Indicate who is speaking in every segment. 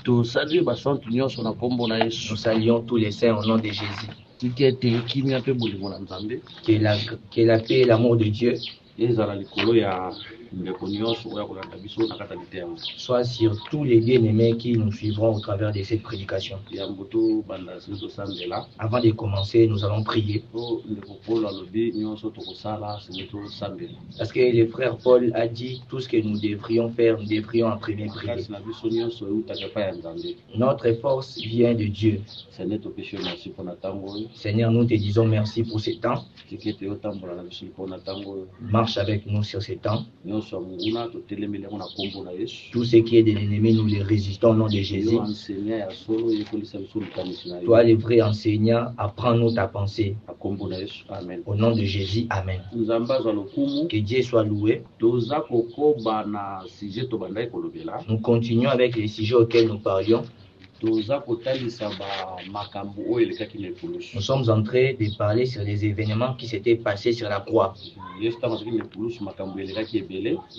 Speaker 1: Nous saluons tous les saints au nom de Jésus. Que la paix et l'amour de Dieu soit sur tous les bien-aimés qui nous suivront au travers de cette prédication. Avant de commencer, nous allons prier. Parce que le frère Paul a dit tout ce que nous devrions faire, nous devrions en premier prier. Notre force vient de Dieu. Seigneur, nous te disons merci pour ce temps. Marche avec nous sur ce temps. Tout ce qui est de l'ennemi, nous les résistons au nom de Jésus. Toi, le vrai enseignant, apprends-nous ta pensée. Au nom de Jésus, Amen. Que Dieu soit loué. Nous continuons avec les sujets auxquels nous parlions. Nous sommes en train de parler sur les événements qui s'étaient passés sur la croix.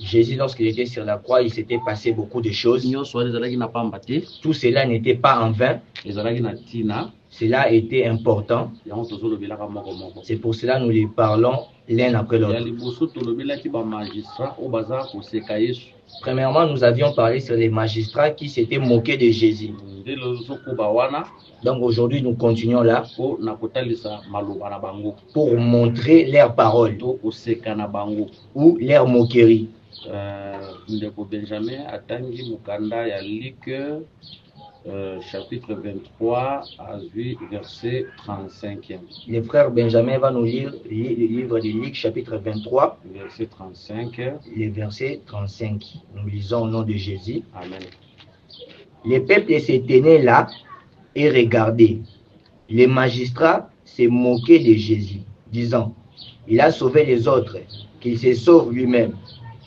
Speaker 1: Jésus, lorsqu'il était sur la croix, il s'était passé beaucoup de choses. Tout cela n'était pas en vain. Cela était important. C'est pour cela que nous les parlons l'un après l'autre. Premièrement, nous avions parlé sur les magistrats qui s'étaient moqués de Jésus. Donc aujourd'hui, nous continuons là pour montrer leur parole ou leur moquerie. Chapitre 23, verset 35. Le frère Benjamin va nous lire le livre de Luc, chapitre 23, verset 35. Le verset 35. Nous lisons au nom de Jésus. Amen. Les peuples se tenaient là et regardaient. Les magistrats se moquaient de Jésus, disant: il a sauvé les autres, qu'il se sauve lui-même,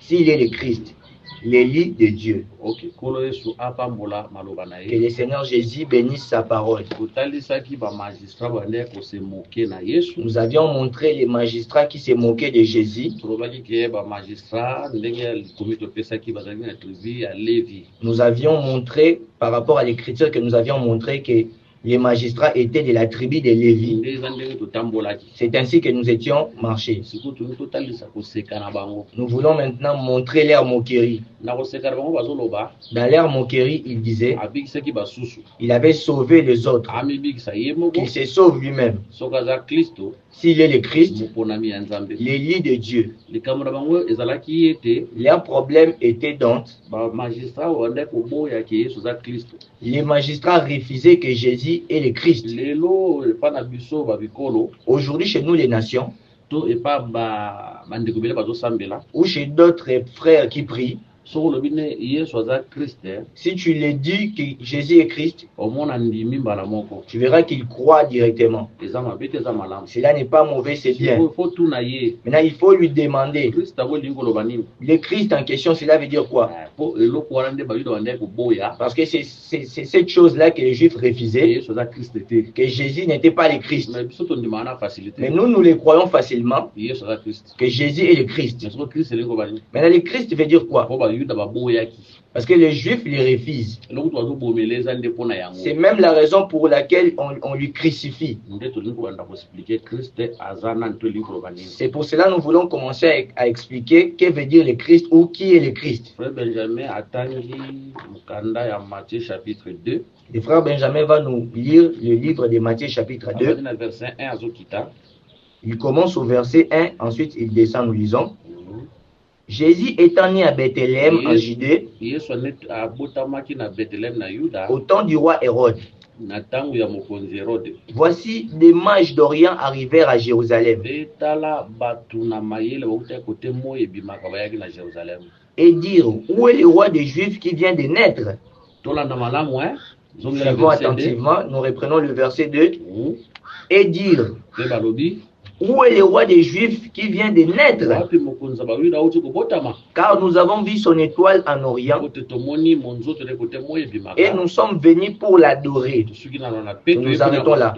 Speaker 1: s'il est le Christ, l'élu de Dieu. Que le Seigneur Jésus bénisse sa parole. Nous avions montré les magistrats qui se moquaient de Jésus. Nous avions montré, par rapport à l'écriture que nous avions montré, que les magistrats étaient de la tribu de Lévi. C'est ainsi que nous étions marchés. Nous voulons maintenant montrer leur moquerie. Dans leur moquerie, il disait: il avait sauvé les autres, qu'il se sauve lui-même, s'il est le Christ, l'élu de Dieu. Leur problème était donc, les magistrats refusaient que Jésus est le Christ. Aujourd'hui, chez nous les nations, ou chez d'autres frères qui prient, si tu lui dis que Jésus est Christ, tu verras qu'il croit directement. Cela n'est pas mauvais, c'est bien. Maintenant, il faut lui demander: le Christ en question, cela veut dire quoi? Parce que c'est cette chose-là que les Juifs refusaient, que Jésus n'était pas le Christ. Mais nous les croyons facilement, que Jésus est le Christ. Maintenant, le Christ veut dire quoi? Parce que les Juifs les refusent. C'est même la raison pour laquelle on lui crucifie. C'est pour cela que nous voulons commencer à expliquer que veut dire le Christ ou qui est le Christ. Le frère Benjamin va nous lire le livre de Matthieu chapitre 2. Il commence au verset 1, ensuite il descend, nous lisons. Jésus étant né à Bethléem en Judée, au temps du roi Hérode, voici des mages d'Orient arrivèrent à Jérusalem et dirent: où est le roi des Juifs qui vient de naître? Suivons attentivement, nous reprenons le verset 2. Et dirent: où est le roi des Juifs qui vient de naître? Car nous avons vu son étoile en Orient et nous sommes venus pour l'adorer. Nous nous arrêtons là.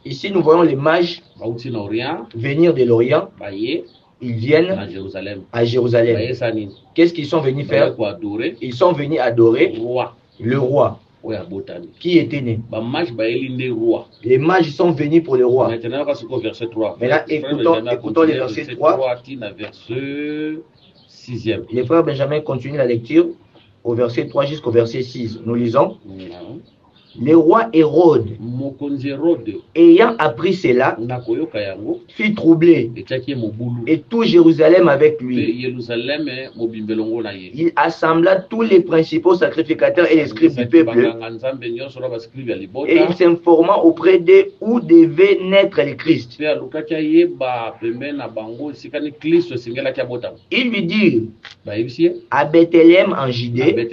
Speaker 1: Ici, nous voyons les mages venir de l'Orient ils viennent à Jérusalem. Qu'est-ce qu'ils sont venus faire? Ils sont venus adorer le roi qui était né. Les mages sont venus pour le roi. Maintenant, écoutons le verset 3. Les frères Benjamin continuent la lecture au verset 3 jusqu'au verset 6. Nous lisons. Le roi Hérode, ayant appris cela, fut troublé, et tout Jérusalem avec lui. Il assembla tous les principaux sacrificateurs et les scribes du peuple, et il s'informa auprès d'eux où devait naître le Christ. Il lui dit à Bethléem en Judée,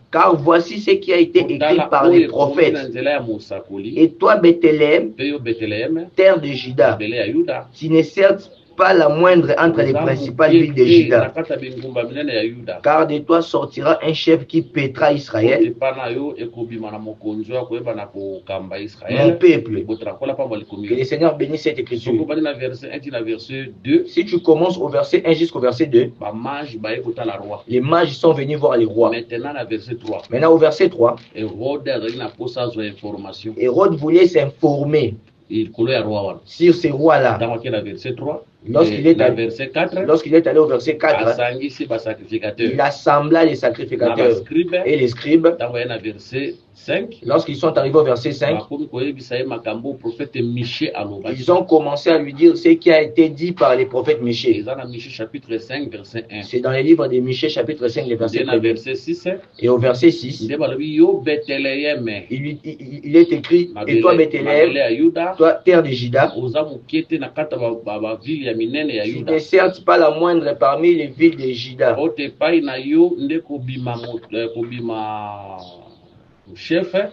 Speaker 1: car voici ce qui a été écrit par les prophètes. Et toi, Bethléem, terre de Juda, tu n'es certes pas la moindre entre les principales villes de Juda, car de toi sortira un chef qui paîtra Israël, mon peuple. Que le Seigneur bénisse cette écriture. Si tu commences au verset 1 jusqu'au verset 2, les mages sont venus voir les rois. Maintenant au verset 3, Hérode voulait s'informer sur ces rois-là. Lorsqu'il est allé au verset 4, il assembla les sacrificateurs et les scribes. Lorsqu'ils sont arrivés au verset 5, ils ont commencé à lui dire ce qui a été dit par les prophètes Michée. C'est dans les livres de Michée chapitre 5, le verset 1. Et au verset 6, il est écrit, et toi Bethléem, toi terre de Juda, tu n'es certes pas la moindre parmi les villes de Juda.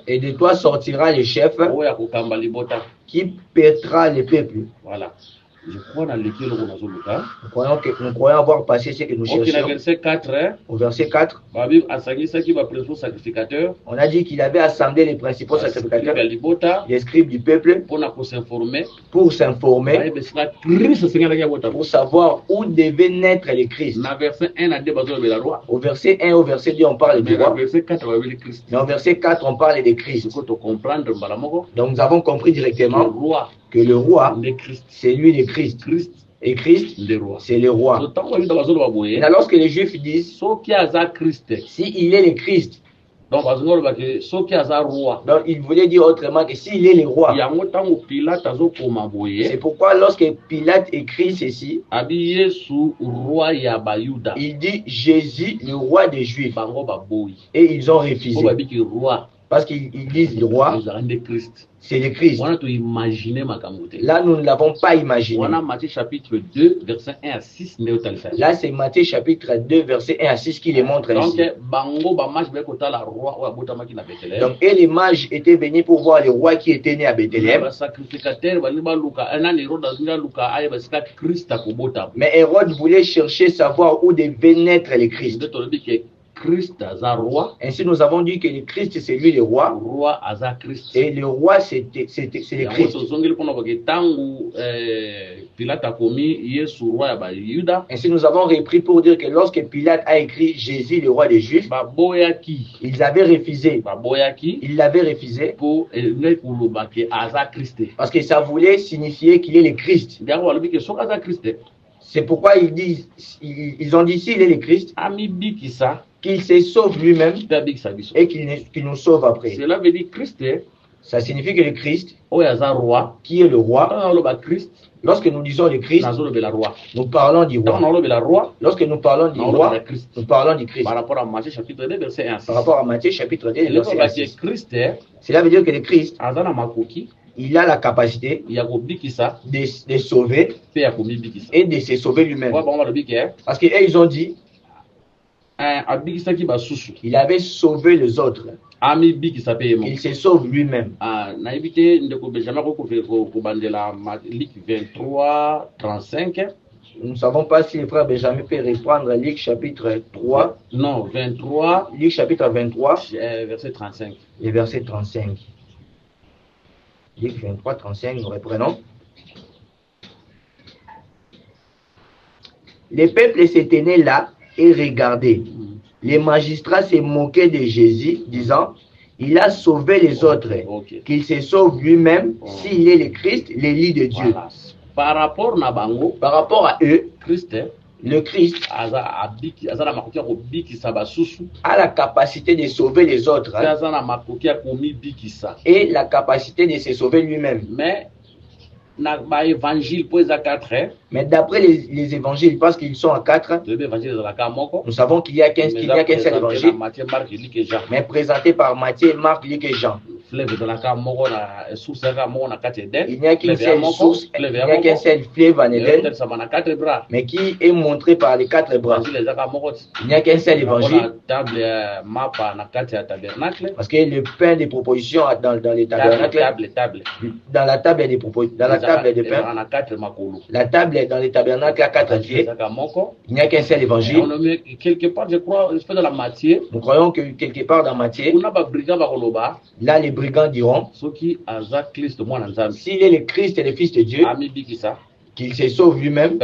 Speaker 1: Et de toi sortira le chef qui pètera le peuple. Voilà. Je crois dans lequel nous croyons avoir passé ce que nous cherchions. Au verset 4, on a dit qu'il avait assemblé les principaux sacrificateurs, les scribes du peuple, pour s'informer, pour savoir où devait naître le Christ. Au verset 1 et au verset 2, on parle du roi. Mais au verset 4, on parle de Christ. Donc nous avons compris directement que le roi, c'est lui le Christ. Et Christ, c'est le roi. Et lorsque les Juifs disent, s'il est le Christ, donc il voulait dire autrement que s'il est le roi. C'est pourquoi lorsque Pilate écrit ceci, il dit Jésus, le roi des Juifs. Et ils ont refusé. Parce qu'ils disent le roi, c'est le Christ. Là, nous ne l'avons pas imaginé. Là, c'est Matthieu chapitre 2, verset 1 à 6 qui les montre ici. Donc, et les mages étaient venus pour voir le roi qui était né à Bethléem. Mais Hérode voulait chercher savoir où devait naître le Christ. Ainsi, nous avons dit que le Christ, c'est lui le roi. Et le roi, c'est le Christ. Ainsi, nous avons repris pour dire que lorsque Pilate a écrit Jésus, le roi des Juifs, ils avaient refusé. Ils l'avaient refusé. Parce que ça voulait signifier qu'il est le Christ. C'est pourquoi ils ont dit s'il est le Christ, qu'il se sauve lui-même et qu'il nous sauve après.
Speaker 2: Cela veut dire Christ.
Speaker 1: Ça signifie que le Christ, qui est le roi, lorsque nous disons le Christ, nous parlons du roi. Lorsque nous parlons du roi, nous parlons du Christ.
Speaker 2: Par rapport à Matthieu chapitre 2, verset 1.
Speaker 1: Par rapport à Matthieu chapitre 2, verset 1. Cela veut dire que le Christ, il a la capacité de sauver et de se sauver lui-même. Parce qu'ils ont dit, il avait sauvé les autres. Il se sauve lui-même.
Speaker 2: Luc 23, 35.
Speaker 1: Nous ne savons pas si le frère Benjamin peut reprendre Luc chapitre 3.
Speaker 2: Non, 23.
Speaker 1: Luc chapitre 23.
Speaker 2: Verset 35.
Speaker 1: Le verset 35. Luc 23, 35, nous reprenons. Les peuples se tenaient là et regardaient. Les magistrats se moquaient de Jésus, disant, il a sauvé les autres, qu'il se sauve lui-même s'il est le Christ, l'élu de Dieu.
Speaker 2: Voilà. Par rapport
Speaker 1: à eux,
Speaker 2: Christ,
Speaker 1: le Christ a la capacité de sauver les autres et la capacité de se sauver lui-même. Mais d'après les évangiles, parce qu'ils sont à 4, nous savons qu'il n'y a qu'un seul évangile, mais présenté par Matthieu, Marc, Luc et Jean. Il n'y a qu'une seule source, il n'y a qu'un seul fleuve en Éden, mais qui est montré par les 4 bras. Il n'y a qu'un seul évangile, parce que le pain des propositions dans les tabernacles, dans la table des propositions, dans la table de pain, la table dans les tabernacles à 4 pieds, il n'y a qu'un seul évangile.
Speaker 2: Quelque part, je crois,
Speaker 1: nous croyons que quelque part dans Matthieu, là les brigands diront, s'il est le Christ et le Fils de Dieu, qu'il se sauve lui-même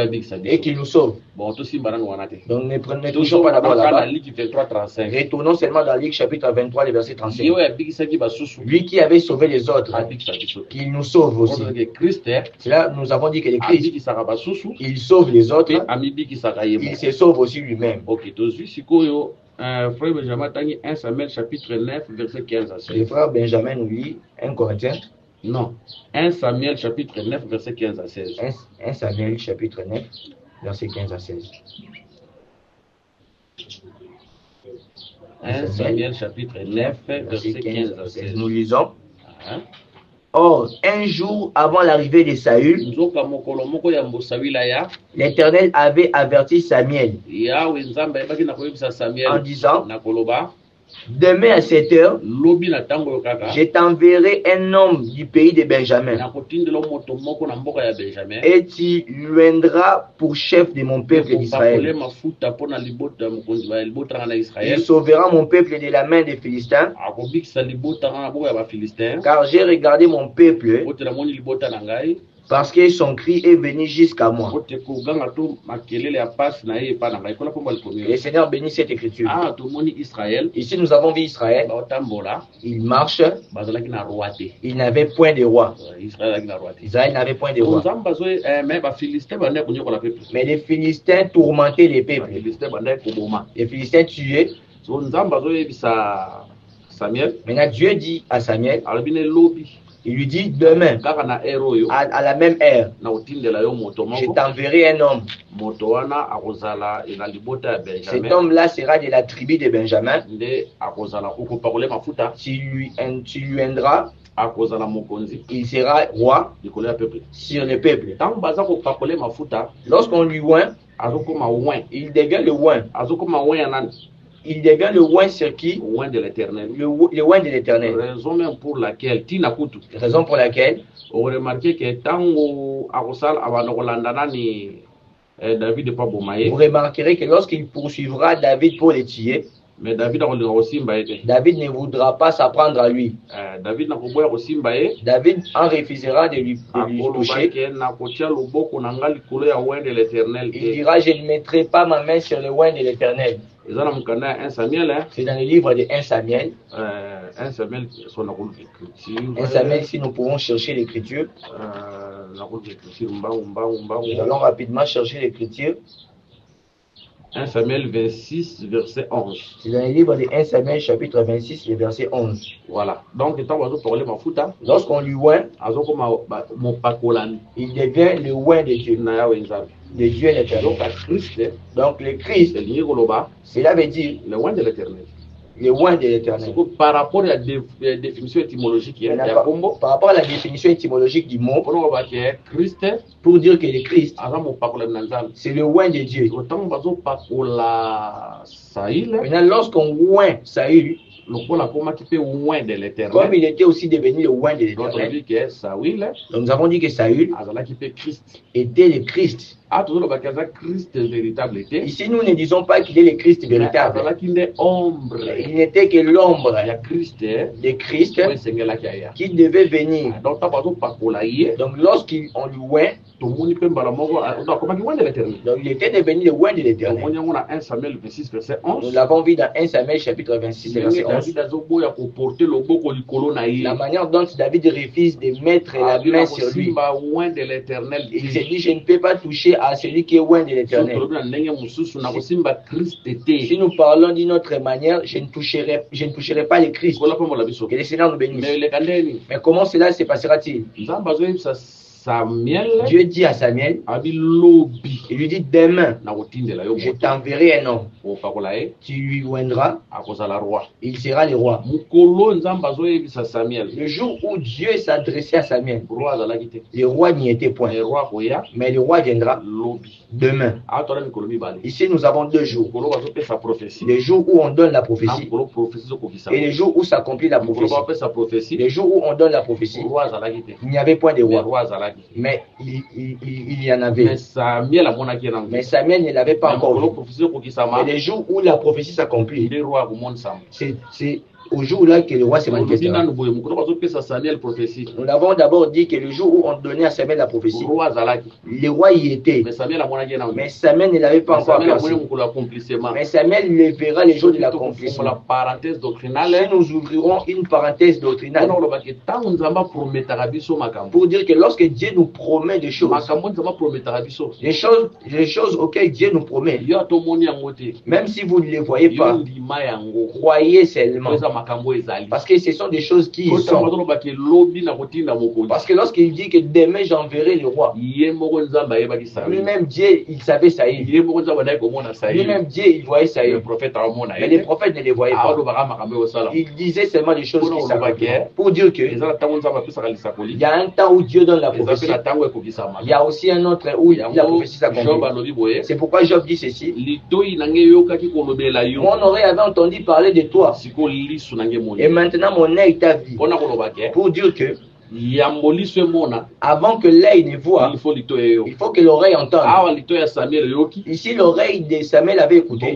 Speaker 1: et qu'il nous sauve. Donc ne prenez toujours pas d'abord là-bas. Retournons seulement dans Luc chapitre 23, le verset 35. Lui qui avait sauvé les autres, qu'il nous sauve aussi. C'est là nous avons dit que le Christ, il sauve les autres, il se sauve aussi lui-même.
Speaker 2: Frère Benjamin, 1 Samuel chapitre 9, verset 15 à 16.
Speaker 1: Le frère Benjamin nous lit 1 Corinthiens.
Speaker 2: Non, 1 Samuel chapitre 9, verset 15 à 16.
Speaker 1: 1 Samuel chapitre 9, verset 15 à 16.
Speaker 2: 1 Samuel chapitre 9, verset 15 à 16.
Speaker 1: Nous lisons. Or, un jour avant l'arrivée de Saül, l'Éternel avait averti Samuel en disant, demain à 7 heures, je t'enverrai un homme du pays de Benjamin et tu l'oindras pour chef de mon peuple d'Israël. Il sauvera mon peuple de la main des Philistins, car j'ai regardé mon peuple parce que son cri est venu jusqu'à moi. Le Seigneur bénit cette écriture. Ici nous avons vu Israël. Il marche. Il n'avait point de roi. Israël n'avait point de roi. Mais les Philistins tourmentaient les peuples. Les Philistins tuaient. Maintenant Dieu dit à Samuel, il lui dit demain, à la même heure, je t'enverrai un homme. Cet homme-là sera de la tribu de Benjamin. Tu lui aideras. Il sera roi sur le peuple. Lorsqu'on lui oint, il devient le oint. Il devient le oint sur qui?
Speaker 2: Le oint de l'Éternel.
Speaker 1: Le oint de l'Éternel.
Speaker 2: Raison même pour laquelle,
Speaker 1: on
Speaker 2: remarquez que tant David n'est pas bomaye.
Speaker 1: Vous remarquerez que lorsqu'il poursuivra David pour le tuer,
Speaker 2: mais David
Speaker 1: ne voudra pas s'apprendre à lui. David en refusera de lui toucher. Il dira, je ne mettrai pas ma main sur le oint de l'Éternel. C'est dans le livre de 1 Samuel. 1 Samuel, si nous pouvons chercher l'écriture. Nous allons rapidement chercher l'écriture.
Speaker 2: 1 Samuel 26, verset 11.
Speaker 1: C'est dans le livre de 1 Samuel, chapitre 26, le verset 11.
Speaker 2: Voilà. Donc,
Speaker 1: lorsqu'on lui oint, il devient le oint de Dieu. De Dieu l'Éternel. Donc, le Christ, cela veut dire
Speaker 2: le oint de l'Éternel.
Speaker 1: Le oint de l'Éternel.
Speaker 2: Par rapport à la définition étymologique,
Speaker 1: par rapport à la définition étymologique du mot, pour dire que le Christ, c'est le oint de Dieu. Maintenant, lorsqu'on oint Saül, Comme il était aussi devenu le oint de l'Éternel. Donc nous avons dit que Saül était le Christ. Ici, nous ne disons pas qu'il est le Christ véritable. Il n'était que l'ombre de Christ qui devait venir. Donc, lorsqu'on lui oint, donc il était devenu le oint de l'Éternel. Nous l'avons vu dans 1 Samuel chapitre 26 verset 11. La manière dont David refuse de mettre la main sur lui. Il s'est dit, je ne peux pas toucher à celui qui est loin de l'Éternel. Si nous parlons d'une autre manière, je ne toucherai pas le Christ. Que le Seigneur nous bénisse. Mais comment cela se passera-t-il? Dieu dit à Samuel, il lui dit demain, je t'enverrai un homme. Tu lui oindras, il sera le roi. Le jour où Dieu s'adressait à Samuel, le roi n'y était point. Mais le roi viendra demain. Ici, nous avons 2 jours. Le jour où on donne la prophétie et le jour où s'accomplit la prophétie. Le jour où on donne la prophétie, il n'y avait point de roi. Mais il y en avait. Mais Samuel ne l'avait pas encore vu. Et le jour où la prophétie s'accomplit, c'est au jour-là que le roi se manifestera. Nous l'avons d'abord dit que le jour où on donnait à Samuel la prophétie, le roi y était. Mais Samuel ne l'avait pas encore aperçu. Mais Samuel le verra le jour de l'accomplissement. Si nous ouvrirons une parenthèse doctrinale pour dire que lorsque Dieu nous promet des choses, les choses auxquelles Dieu nous promet, même si vous ne les voyez pas, croyez seulement. Parce que ce sont des choses qui sont. Parce que lorsqu'il dit que demain j'enverrai le roi, lui-même Dieu, il savait Saïd. Lui-même Dieu, il voyait Saïd. Mais les prophètes ne les voyaient pas. Il disait seulement des choses qui s'accomplissent. Pour dire que il y a un temps où Dieu donne la prophétie. Il y a aussi un autre où la prophétie s'accomplit. C'est pourquoi Job dit ceci. Mon oreille avait entendu parler de toi. Et maintenant mon œil t'a vu. Pour dire que avant que l'œil ne voie, il faut que l'oreille entende. Ici, l'oreille de Samuel avait écouté.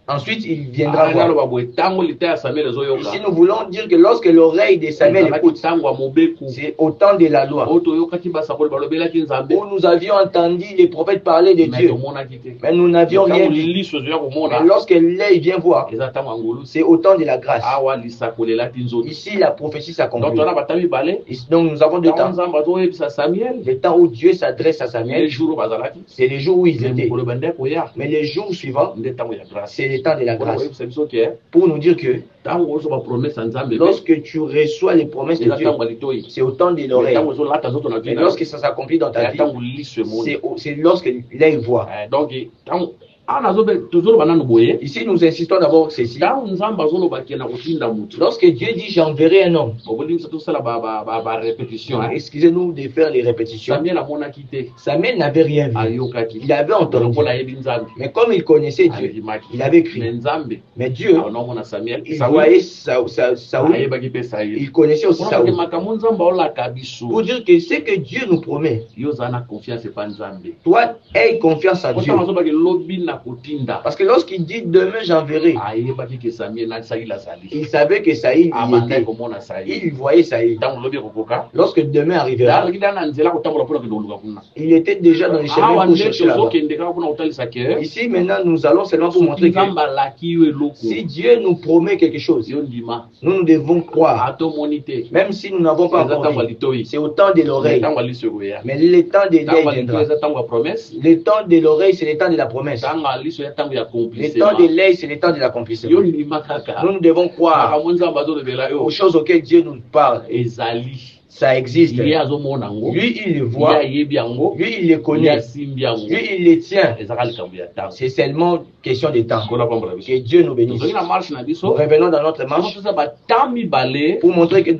Speaker 1: Ensuite, il viendra voir. Ici, nous voulons dire que lorsque l'oreille de Samuel écoute, c'est au temps de la loi, où nous avions entendu les prophètes parler de Dieu, mais nous n'avions rien vu. Mais lorsque l'œil vient voir, c'est au temps de la grâce. Ici, la prophétie s'accomplit. Donc, nous avons 2 temps. Le temps où Dieu s'adresse à Samuel, c'est les jours où ils étaient. Mais les jours suivants, c'est le temps de la grâce. Pour nous dire que lorsque tu reçois les promesses de Dieu, c'est au temps de l'oreille. Et lorsque ça s'accomplit dans ta vie, c'est lorsque l'œil voit. Ici, nous insistons d'abord ceci. Lorsque Dieu dit j'enverrai un homme, excusez-nous de faire les répétitions. Samuel n'avait rien vu. Il avait entendu. Mais comme il connaissait Dieu, il avait écrit. Mais Dieu, il voyait Saoul. Il connaissait aussi Saoul. Pour dire que ce que Dieu nous promet, toi, aie confiance en Dieu. Parce que lorsqu'il dit demain j'enverrai, il savait que Saïd y était. Il voyait Saïd. Lorsque demain arrivera, il était déjà dans les chemins pour chercher là-bas. Ici maintenant nous allons seulement vous montrer que si Dieu nous promet quelque chose, nous devons croire. Même si nous n'avons pas encore vu, c'est au temps de l'oreille. Mais le temps de l'œil viendra. Le temps de l'oreille, c'est le temps de la promesse. Le temps de l'œil, c'est le temps de l'accomplissement. Nous devons croire aux choses auxquelles Dieu nous parle. ça existe.
Speaker 2: ye azomona ngo
Speaker 1: Lui, il le voit.
Speaker 2: ye ayebi yango
Speaker 1: Lui, il le
Speaker 2: ye
Speaker 1: connaît.
Speaker 2: asimbi yango
Speaker 1: Lui, il les tient.
Speaker 2: ezaka likambo ya ntango
Speaker 1: C'est seulement question de temps.
Speaker 2: kola pambola biso
Speaker 1: Que Dieu nous bénisse.
Speaker 2: tozongi na marche na
Speaker 1: Nous
Speaker 2: biso
Speaker 1: revenons dans notre marche
Speaker 2: toza batemps mibale
Speaker 1: pour montrer que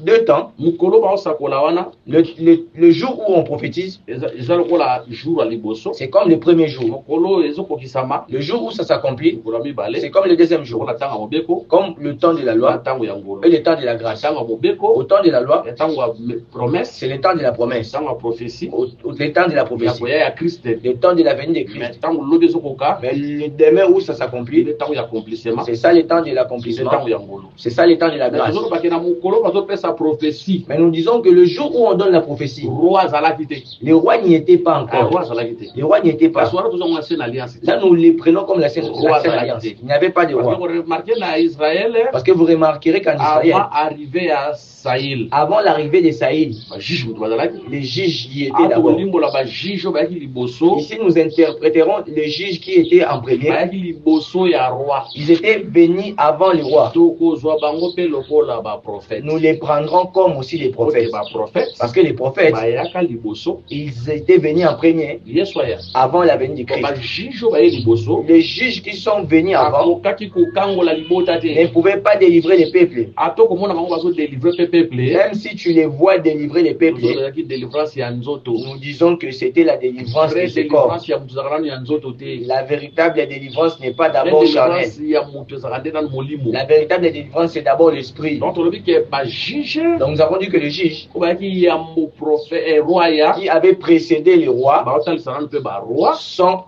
Speaker 1: 2 temps,
Speaker 2: mokolo baosakola wana
Speaker 1: le jour où on prophétise,
Speaker 2: eza lokola jour ya liboso
Speaker 1: c'est comme le premier jour.
Speaker 2: mokolo ezokokisama
Speaker 1: Le jour où ça s'accomplit,
Speaker 2: mokolo ya mibale
Speaker 1: c'est comme le deuxième jour.
Speaker 2: lokola ntango ya mobeko
Speaker 1: Comme le temps de la
Speaker 2: na
Speaker 1: loi
Speaker 2: ntango ya ngolo
Speaker 1: et le temps de la grâce.
Speaker 2: ntango ya mobeko
Speaker 1: Au temps de la loi,
Speaker 2: ya ntango ya promesse
Speaker 1: c'est le temps de la promesse.
Speaker 2: ntango ya prophétie
Speaker 1: Le temps de la
Speaker 2: ya
Speaker 1: prophétie.
Speaker 2: koya ya kriste
Speaker 1: Le temps de la venue de
Speaker 2: mais
Speaker 1: Christ.
Speaker 2: ntango lobi ezokoka
Speaker 1: Mais le demain où ça s'accomplit,
Speaker 2: le ntango ya accomplissement
Speaker 1: c'est ça le temps de
Speaker 2: c'est
Speaker 1: l'accomplissement.
Speaker 2: ntango ya ngolo
Speaker 1: C'est ça le temps de la grâce.
Speaker 2: tozolobaki na mokolo bazopesa prophétie
Speaker 1: Mais nous disons que le jour où on donne la prophétie,
Speaker 2: roi azalaki te
Speaker 1: les rois n'y étaient pas
Speaker 2: roi
Speaker 1: encore.
Speaker 2: azalaki te
Speaker 1: Les rois n'y étaient pas.
Speaker 2: kasi wana tozongo ancienne alliance
Speaker 1: Là, nous les prenons comme la Sainte
Speaker 2: Roi
Speaker 1: Alliance. Il n'y avait pas de
Speaker 2: parce que
Speaker 1: roi.
Speaker 2: vous remarquez na Israël
Speaker 1: Parce que vous remarquerez qu'en Israël,
Speaker 2: avant arrivé à Saïl
Speaker 1: avant l'arrivée de Saïd,
Speaker 2: bajuge moto bazalaki
Speaker 1: les juges y étaient d'abord.
Speaker 2: tokolimbola bajuge oyo bayaki liboso
Speaker 1: Ici, nous interpréterons les juges qui étaient en premier.
Speaker 2: bayaki liboso ya roi
Speaker 1: Ils étaient bénis avant les rois.
Speaker 2: tokozwa bango mpe lokola baprofete
Speaker 1: Nous les prendrons comme aussi les prophètes.
Speaker 2: baprofete
Speaker 1: Parce que les prophètes,
Speaker 2: bayaka liboso
Speaker 1: ils étaient venus en premier
Speaker 2: yesu aya
Speaker 1: avant la venue du Christ.
Speaker 2: bajuge oyo baye liboso
Speaker 1: Les juges qui sont venus avant
Speaker 2: akokaki kokangola libota te
Speaker 1: ne pouvaient pas délivrer les peuples.
Speaker 2: ata komona bango bazodélivre mpe peuple
Speaker 1: Même si tu les vois délivrer les peuples,
Speaker 2: ezalaki délivrance ya nzoto
Speaker 1: nous disons que c'était la délivrance de
Speaker 2: vraie
Speaker 1: ce corps.
Speaker 2: délivrance ya moto ezalaka nano ya nzoto te
Speaker 1: La véritable délivrance n'est pas
Speaker 2: vraie
Speaker 1: d'abord charnelle.
Speaker 2: délivrance ya moto ezalaka nde nano molimo
Speaker 1: La véritable délivrance, c'est d'abord l'esprit.
Speaker 2: donc tolobi ke bajuge
Speaker 1: Donc nous avons dit que le juge
Speaker 2: oyo bayaki ya moprofete roi ya
Speaker 1: qui avait précédé les rois
Speaker 2: baotalisa nano mpe baroi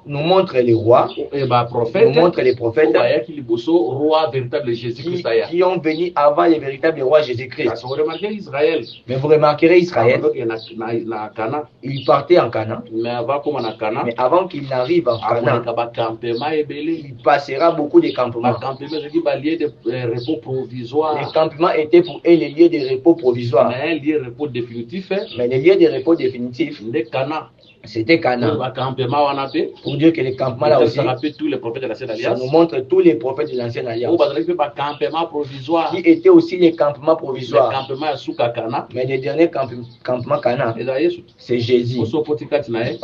Speaker 1: nous montre les rois, nous
Speaker 2: baprofete
Speaker 1: montre les
Speaker 2: oyo
Speaker 1: prophètes
Speaker 2: bayaki liboso roi véritable jésus christ aya
Speaker 1: qui ont venu avant les véritables rois Jésus-Christ.
Speaker 2: kasi oremarke israel
Speaker 1: Mais vous remarquerez Israël,
Speaker 2: akoki na kana
Speaker 1: il partait en Canaan,
Speaker 2: mais avant koma na kana
Speaker 1: mais avant qu'il n'arrive en Canaan,
Speaker 2: akoleka bacampement ebele
Speaker 1: il passera beaucoup de campements.
Speaker 2: bacampement ezalaki balie de repos provisoire
Speaker 1: Les campements étaient pour eux les lieux de repos provisoires.
Speaker 2: mais un lieu repos définitif
Speaker 1: Mais les lieux de repos définitifs,
Speaker 2: nde kana
Speaker 1: c'était Canaan.
Speaker 2: bacampement wana mpe
Speaker 1: Pour dire que les campements là aussi,
Speaker 2: ça rappelle tous les prophètes de la Sainte
Speaker 1: ça
Speaker 2: Alliance
Speaker 1: nous montre tous les prophètes de l'Ancienne
Speaker 2: oyo
Speaker 1: Alliance,
Speaker 2: bazalaki mpe bacampement provisoire
Speaker 1: qui étaient aussi les campements
Speaker 2: le
Speaker 1: provisoires.
Speaker 2: campement ya suka kana
Speaker 1: Mais les derniers campements Canaan,
Speaker 2: eza yesu
Speaker 1: c'est Jésus.
Speaker 2: osopoti kati na ye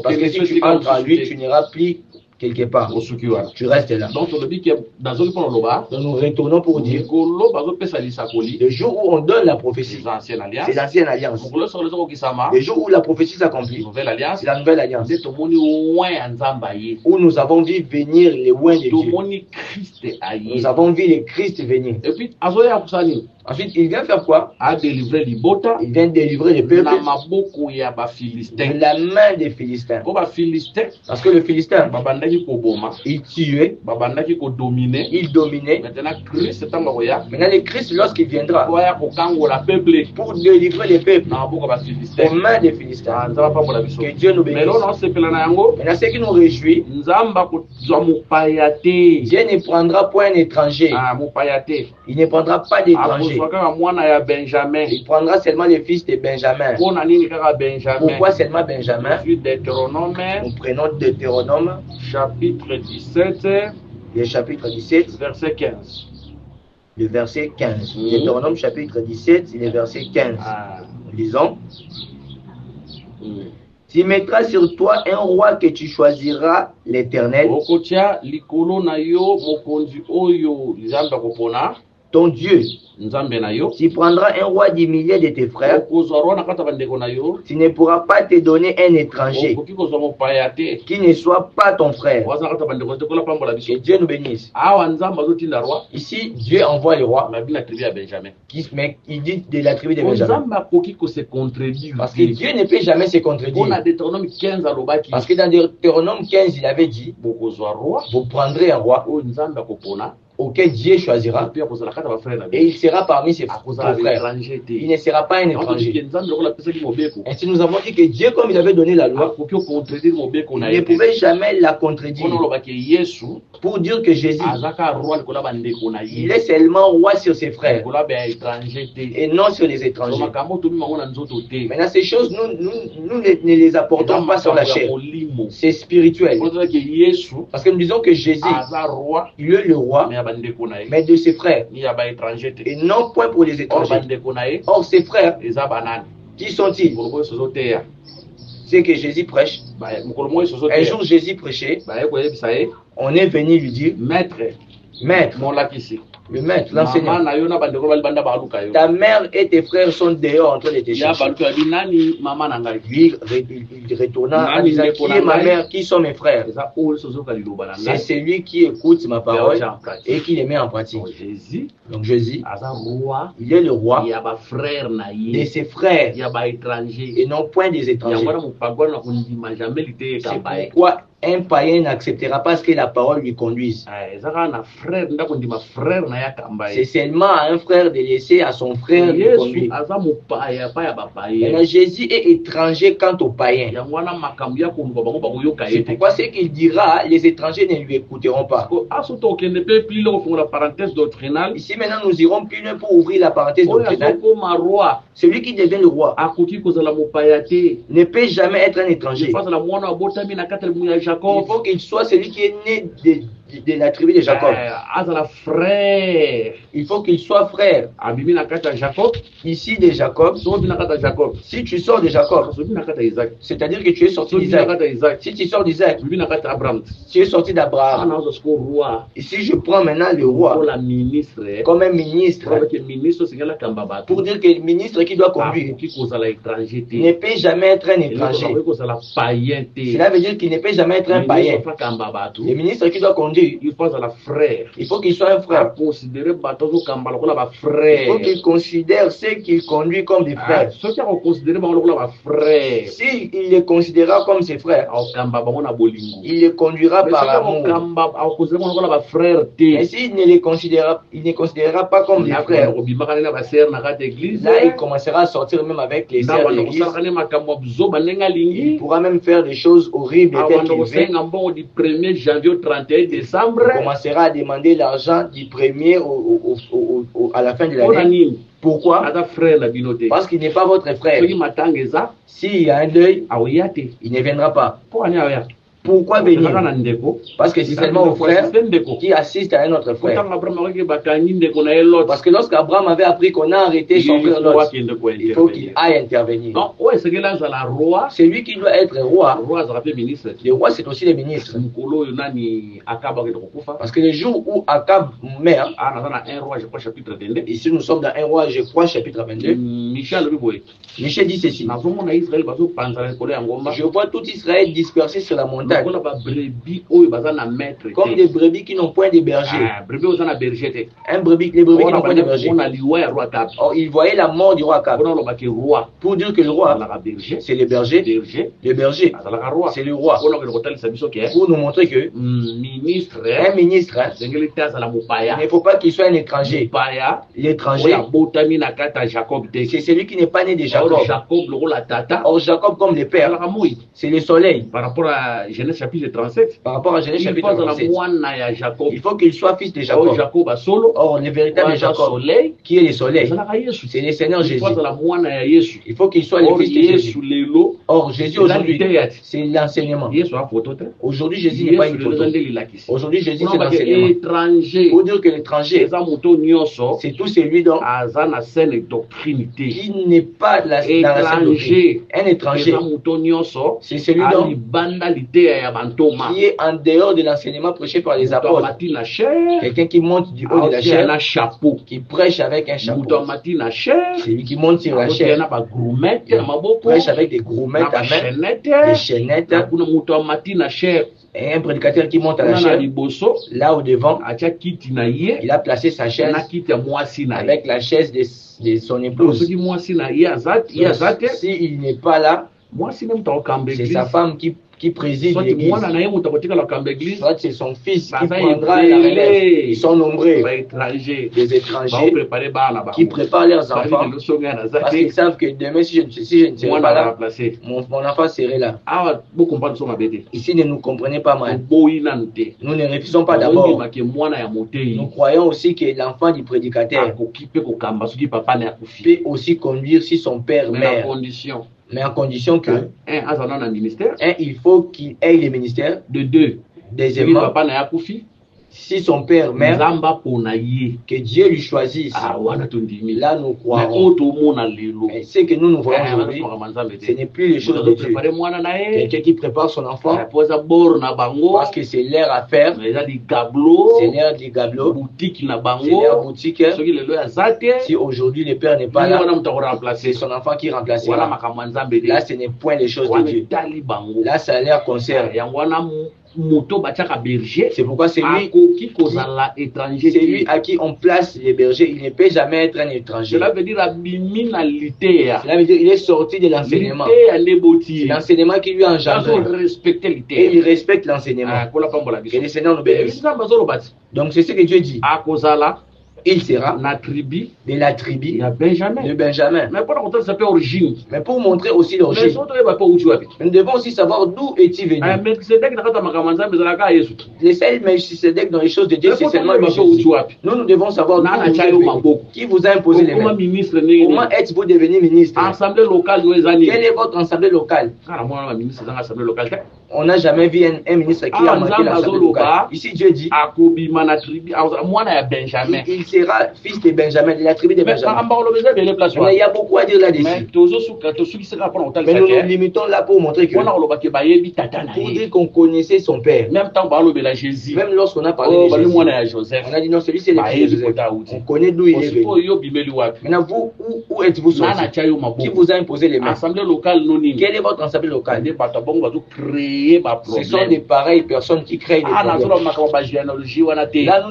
Speaker 1: Parce que si tu entres en lui, tu n'iras plus quelque part.
Speaker 2: osuki wana
Speaker 1: Tu restes là.
Speaker 2: donc tolobi ke nazoki mpona loba
Speaker 1: Donc nous retournons pour dire
Speaker 2: likolo bazopesa lisakoli
Speaker 1: le jour où on donne la prophétie,
Speaker 2: les anciennes alliances
Speaker 1: c'est l'ancienne alliance.
Speaker 2: mokolo soko ezokokisama
Speaker 1: Le jour où la prophétie s'accomplit,
Speaker 2: nouvelle alliance
Speaker 1: c'est la nouvelle alliance.
Speaker 2: nde tomoni oin ya nzambe aye
Speaker 1: Où nous avons vu venir les loin de Dieu.
Speaker 2: tomoni kriste aye
Speaker 1: Nous avons vu le Christ venir.
Speaker 2: et puis azoya kosala nini
Speaker 1: Ensuite, il vient faire quoi?
Speaker 2: adélivre libota
Speaker 1: Il vient délivrer le peuple
Speaker 2: na maboko ya
Speaker 1: de
Speaker 2: bafilistin
Speaker 1: la main des Philistins.
Speaker 2: po bafilistin
Speaker 1: Parce que le Philistin,
Speaker 2: babandaki koboma
Speaker 1: il tuait,
Speaker 2: babandaki kodomine
Speaker 1: il dominait.
Speaker 2: maintenant kriste ntango akoya
Speaker 1: Maintenant, le Christ, lorsqu'il viendra
Speaker 2: oya kokangola peuple
Speaker 1: pour délivrer le peuple
Speaker 2: na maboko ya
Speaker 1: aux
Speaker 2: bafilistin
Speaker 1: mains des Philistins,
Speaker 2: nzambe apambola biso
Speaker 1: que Dieu nous
Speaker 2: lelo
Speaker 1: bénisse.
Speaker 2: naosepela na yango
Speaker 1: Maintenant, ce qui nous réjouit,
Speaker 2: nzambe akozwa mopaya te
Speaker 1: Dieu ne prendra point un étranger.
Speaker 2: mopaya te
Speaker 1: Il ne prendra pas d'étranger.
Speaker 2: akozwa kaka mwana ya benjamin
Speaker 1: Il prendra seulement les fils de Benjamin.
Speaker 2: mpona nini kaka benjamin
Speaker 1: Pourquoi seulement Benjamin?
Speaker 2: Puis Deutéronome
Speaker 1: Nous prenons Deutéronome,
Speaker 2: chapitre 17
Speaker 1: le chapitre 17,
Speaker 2: verset 15
Speaker 1: le verset 15. Deutéronome chapitre 17, le verset 15. Nous lisons. Tu mettras sur toi un roi que tu choisiras, l'Éternel,
Speaker 2: okotia likolo na yo mokonzi oyo nzambe akopona
Speaker 1: ton Dieu.
Speaker 2: nzambe na yo
Speaker 1: Tu prendras un roi du milieu de tes frères.
Speaker 2: okozwa roi na kati ya bandeko na yo
Speaker 1: Tu ne pourras pas te donner un étranger
Speaker 2: okoki kozwa mopaya te
Speaker 1: qui ne soit pas ton frère.
Speaker 2: waza na kati ya bandeko te kola pambola biso
Speaker 1: Que Dieu nous bénisse.
Speaker 2: awa nzambe azotinda roi
Speaker 1: Ici, Dieu envoie le roi,
Speaker 2: mabi na tribu ya benjamin
Speaker 1: mais il dit de la tribu de Benjamin.
Speaker 2: nzambe akoki kose contredire
Speaker 1: Parce que Dieu ne peut jamais se contredire.
Speaker 2: mpona deutéronome 15 alobaki
Speaker 1: Parce que dans Deutéronome 15, il avait dit,
Speaker 2: bokozwa roi
Speaker 1: vous prendrez un roi
Speaker 2: oyo nzambe akopona
Speaker 1: auquel Dieu choisira
Speaker 2: mpe akozala kati ya bafrère na
Speaker 1: et il sera parmi ses
Speaker 2: akozala
Speaker 1: frères.
Speaker 2: étranger te
Speaker 1: Il ne sera pas un
Speaker 2: Donc,
Speaker 1: étranger.
Speaker 2: nzambe lokola apesaki mobeko
Speaker 1: Ainsi, nous avons dit que Dieu, comme il avait donné la loi,
Speaker 2: akoki ocontredire mobeko na
Speaker 1: il ne
Speaker 2: ye te
Speaker 1: pouvait jamais la contredire
Speaker 2: mpona olobaki yesu
Speaker 1: pour dire que Jésus,
Speaker 2: azaka roi likolo ya bandeko na
Speaker 1: il
Speaker 2: ye
Speaker 1: est seulement roi sur ses frères
Speaker 2: likolo ya baétranger te
Speaker 1: et non sur les
Speaker 2: so
Speaker 1: étrangers.
Speaker 2: makambo tomi bango na nzoto te
Speaker 1: Maintenant, ces choses, nous ne les apportons pas sur la chair.
Speaker 2: molimo
Speaker 1: C'est spirituel.
Speaker 2: ozalaki yesu
Speaker 1: Parce que nous disons que Jésus,
Speaker 2: aza roi
Speaker 1: il est le roi
Speaker 2: mais ya
Speaker 1: mais de ses frères, et non point pour les étrangers. Or, ses frères, qui sont-ils? C'est que Jésus prêche. Un jour, Jésus prêchait. On est venu lui dire, Maître, le maître, l'enseignant, ta mère et tes frères sont dehors en train de te chercher. Lui, il retourna en disant, qui est ma mère, qui sont mes frères? C'est celui qui écoute ma parole et qui les met en pratique. Donc Jésus, il est le roi de ses frères et non point des étrangers. C'est pourquoi un païen n'acceptera pas ce que la parole lui conduise. C'est seulement à un frère de laisser à son frère lui conduire. Maintenant, Jésus est étranger quant aux païens. C'est pourquoi ce qu'il dira, les étrangers ne lui écouteront pas. Ici maintenant, nous irons plus loin pour ouvrir la parenthèse doctrinale. Celui qui devient le roi ne peut jamais être un étranger. Il faut qu'il soit celui qui est né de la tribu de Jacob. Il faut qu'il soit frère. Ici de Jacob. Si tu sors de Jacob, c'est-à-dire que tu es sorti d'Isaac. Si tu sors d'Isaac, tu es sorti d'Abraham. Ici, je prends maintenant le roi comme un ministre. Pour dire que le ministre qui doit conduire ne peut jamais être un étranger. Cela veut dire qu'il ne peut jamais être un païen. Le ministre qui doit conduire, il faut qu'il soit un frère. Il faut qu'il considère ceux qu'il conduit comme des frères. S'il les considérera comme ses frères, il les conduira par amour. Mais s'il ne les considérera pas comme des frères, là il commencera à sortir même avec les sœurs de l'église. Il pourra même faire des choses horribles telles qu'il fait. Il commencera à demander l'argent du 1er à la fin de l'année. Pourquoi? Parce qu'il n'est pas votre frère. S'il y a un deuil, il ne viendra pas. Pourquoi venir? Parce que c'est seulement au frère qui assiste à un autre frère. Parce que lorsqu'Abraham avait appris qu'on a arrêté son frère Lot, il faut qu'il aille intervenir. C'est lui qui doit être roi. Le roi, c'est aussi le ministre. Parce que le jour où Akab meurt, ici nous sommes dans 1 roi, je crois, chapitre 22, Michel dit ceci. Je vois tout Israël dispersé sur la montagne, comme des brebis qui n'ont point de berger. Les brebis qui n'ont point de berger. Or, il voyait la mort du roi Akab. Pour dire que le roi, c'est le berger. Le berger, c'est le roi. Pour nous montrer que un ministre, il ne faut pas qu'il soit un étranger. L'étranger, c'est celui qui n'est pas né de Jacob. Or, Jacob, comme le père, c'est le soleil.
Speaker 2: Par rapport à Genèse chapitre 37,
Speaker 1: il faut qu'il soit fils de Jacob. Or, le véritable Jacob, qui est le soleil, c'est le Seigneur Jésus. Il faut qu'il soit le fils de Jésus. Or, Jésus aujourd'hui, c'est l'enseignement. Aujourd'hui, Jésus n'est pas une photo. Aujourd'hui, Jésus, c'est l'enseignement. Pour dire que l'étranger, c'est tout celui dont qui n'est pas dans la saine doctrine. Un étranger, c'est celui dont qui est en dehors de l'enseignement prêché par les apôtres. Quelqu'un qui monte du haut de la chair, qui prêche avec un chapeau. C'est lui qui monte sur la chair, prêche avec des groumettes à main, des chaînettes. Et un prédicateur qui monte à la chair, là au devant, il a placé sa chaise avec la chaise de son épouse. S'il n'est pas là, c'est sa femme qui préside l'église. Soit c'est son fils qui prendra la relève. Ils sont nombreux, des étrangers qui préparent leurs enfants parce qu'ils savent que demain, si je ne serai pas là, mon enfant serait là. Ici, ne nous comprenez pas mal. Nous ne refusons pas d'abord. Nous croyons aussi que l'enfant du prédicateur peut aussi conduire si son père meurt. Mais en condition que, il faut qu'il ait le ministère. Deuxièmement, Si son père meurt,
Speaker 2: nzamba pona ye
Speaker 1: que Dieu lui choisisse.
Speaker 2: ah wana tondimi
Speaker 1: Là, nous
Speaker 2: mais
Speaker 1: croirons.
Speaker 2: oto mona lelo
Speaker 1: Et ce que nous voyons aujourd'hui, ce n'est plus les choses de Dieu.
Speaker 2: préparer mwana na ye
Speaker 1: Quelqu'un qui prépare son enfant
Speaker 2: poza bor na bango
Speaker 1: parce que c'est l'heure à faire,
Speaker 2: mais eza ligablo
Speaker 1: c'est l'heure du gablo,
Speaker 2: boutique na
Speaker 1: c'est
Speaker 2: bango
Speaker 1: l'heure boutique.
Speaker 2: soki lelo ya zate
Speaker 1: Si aujourd'hui le père n'est pas
Speaker 2: wana
Speaker 1: là,
Speaker 2: mutu
Speaker 1: c'est
Speaker 2: remplacer
Speaker 1: son enfant qui
Speaker 2: wana
Speaker 1: remplacera.
Speaker 2: makambo ya nzambe
Speaker 1: Là, ce n'est point les choses de
Speaker 2: wana
Speaker 1: Dieu.
Speaker 2: etali bango
Speaker 1: Là, ça leur concerne.
Speaker 2: yango wana moto batiaka berger
Speaker 1: C'est pourquoi c'est lui,
Speaker 2: akoki kozala étranger
Speaker 1: c'est lui à qui on place les bergers. Il ne peut jamais être un étranger.
Speaker 2: cela veut dire abimi na liteya
Speaker 1: Cela veut dire qu'il est sorti de l'enseignement.
Speaker 2: liteya nde
Speaker 1: C'est
Speaker 2: boti
Speaker 1: l'enseignement qui lui a engendré.
Speaker 2: respecter
Speaker 1: Et
Speaker 2: liteya
Speaker 1: il respecte l'enseignement.
Speaker 2: kola pambola
Speaker 1: Que
Speaker 2: biso
Speaker 1: le Seigneur nous bénisse.
Speaker 2: nzambe azoloba ti
Speaker 1: Donc c'est ce que Dieu dit.
Speaker 2: akozala
Speaker 1: Il sera
Speaker 2: na tribu
Speaker 1: de la tribu
Speaker 2: ya Benjamin
Speaker 1: de Benjamin.
Speaker 2: mais mpona kotalisa mpe origine
Speaker 1: Mais pour montrer aussi
Speaker 2: mais
Speaker 1: l'origine,
Speaker 2: soki toyeba mpe outi wapi
Speaker 1: nous devons aussi savoir d'où est-il venu.
Speaker 2: melkisedeki na kati ya makambo ya nzambe ezalaka yesu
Speaker 1: Les seuls Melchisedec dans les choses de Dieu, c'est seulement lui.
Speaker 2: mpe outi wapi
Speaker 1: Nous devons savoir d'où
Speaker 2: Nana
Speaker 1: vous êtes
Speaker 2: chayo
Speaker 1: venu.
Speaker 2: maboko.
Speaker 1: Qui vous a imposé les
Speaker 2: okoma
Speaker 1: mains.
Speaker 2: ministre ndenge
Speaker 1: Comment
Speaker 2: nini
Speaker 1: êtes-vous devenu ministre?
Speaker 2: assemblée locale oyo eza
Speaker 1: Quelle
Speaker 2: nini
Speaker 1: est votre assemblée locale?
Speaker 2: kala mwana baministre ezanga assemblée locale te
Speaker 1: On n'a jamais vu un ministre qui a manqué l'assemblée locale. Ici, Dieu dit,
Speaker 2: akobima na tribu mwana ya Benjamin
Speaker 1: il sera fils de Benjamin, de la tribu de
Speaker 2: mais
Speaker 1: Benjamin.
Speaker 2: makambo oloba eza ebele place
Speaker 1: Mais il y a beaucoup à dire
Speaker 2: mais
Speaker 1: là-dessus.
Speaker 2: tosukisaka mpona
Speaker 1: Mais nous nous
Speaker 2: kotalisa
Speaker 1: limitons là pour montrer que,
Speaker 2: mpona kolobaki bayebi tata na
Speaker 1: pour
Speaker 2: ye
Speaker 1: dire qu'on connaissait son père.
Speaker 2: même temps balobela Jésus
Speaker 1: Même lorsqu'on a parlé
Speaker 2: oh
Speaker 1: de
Speaker 2: bali
Speaker 1: Jésus,
Speaker 2: mwana ya Joseph
Speaker 1: on a dit non, celui c'est le fils de
Speaker 2: bayebi
Speaker 1: Joseph.
Speaker 2: kota uti
Speaker 1: On connaît d'où il est venu.
Speaker 2: osipo yo bimeli wapi
Speaker 1: Maintenant, vous, où êtes-vous sorti?
Speaker 2: nana tia yo
Speaker 1: Qui
Speaker 2: maboko
Speaker 1: vous a imposé les mains?
Speaker 2: assemblée locale no nini
Speaker 1: Quelle est votre assemblée locale?
Speaker 2: nde bato bongo bazo créer ba
Speaker 1: Ce sont des
Speaker 2: problème
Speaker 1: pareilles personnes qui créent des problèmes.
Speaker 2: nazola makambo ba généalogie wana te
Speaker 1: Là,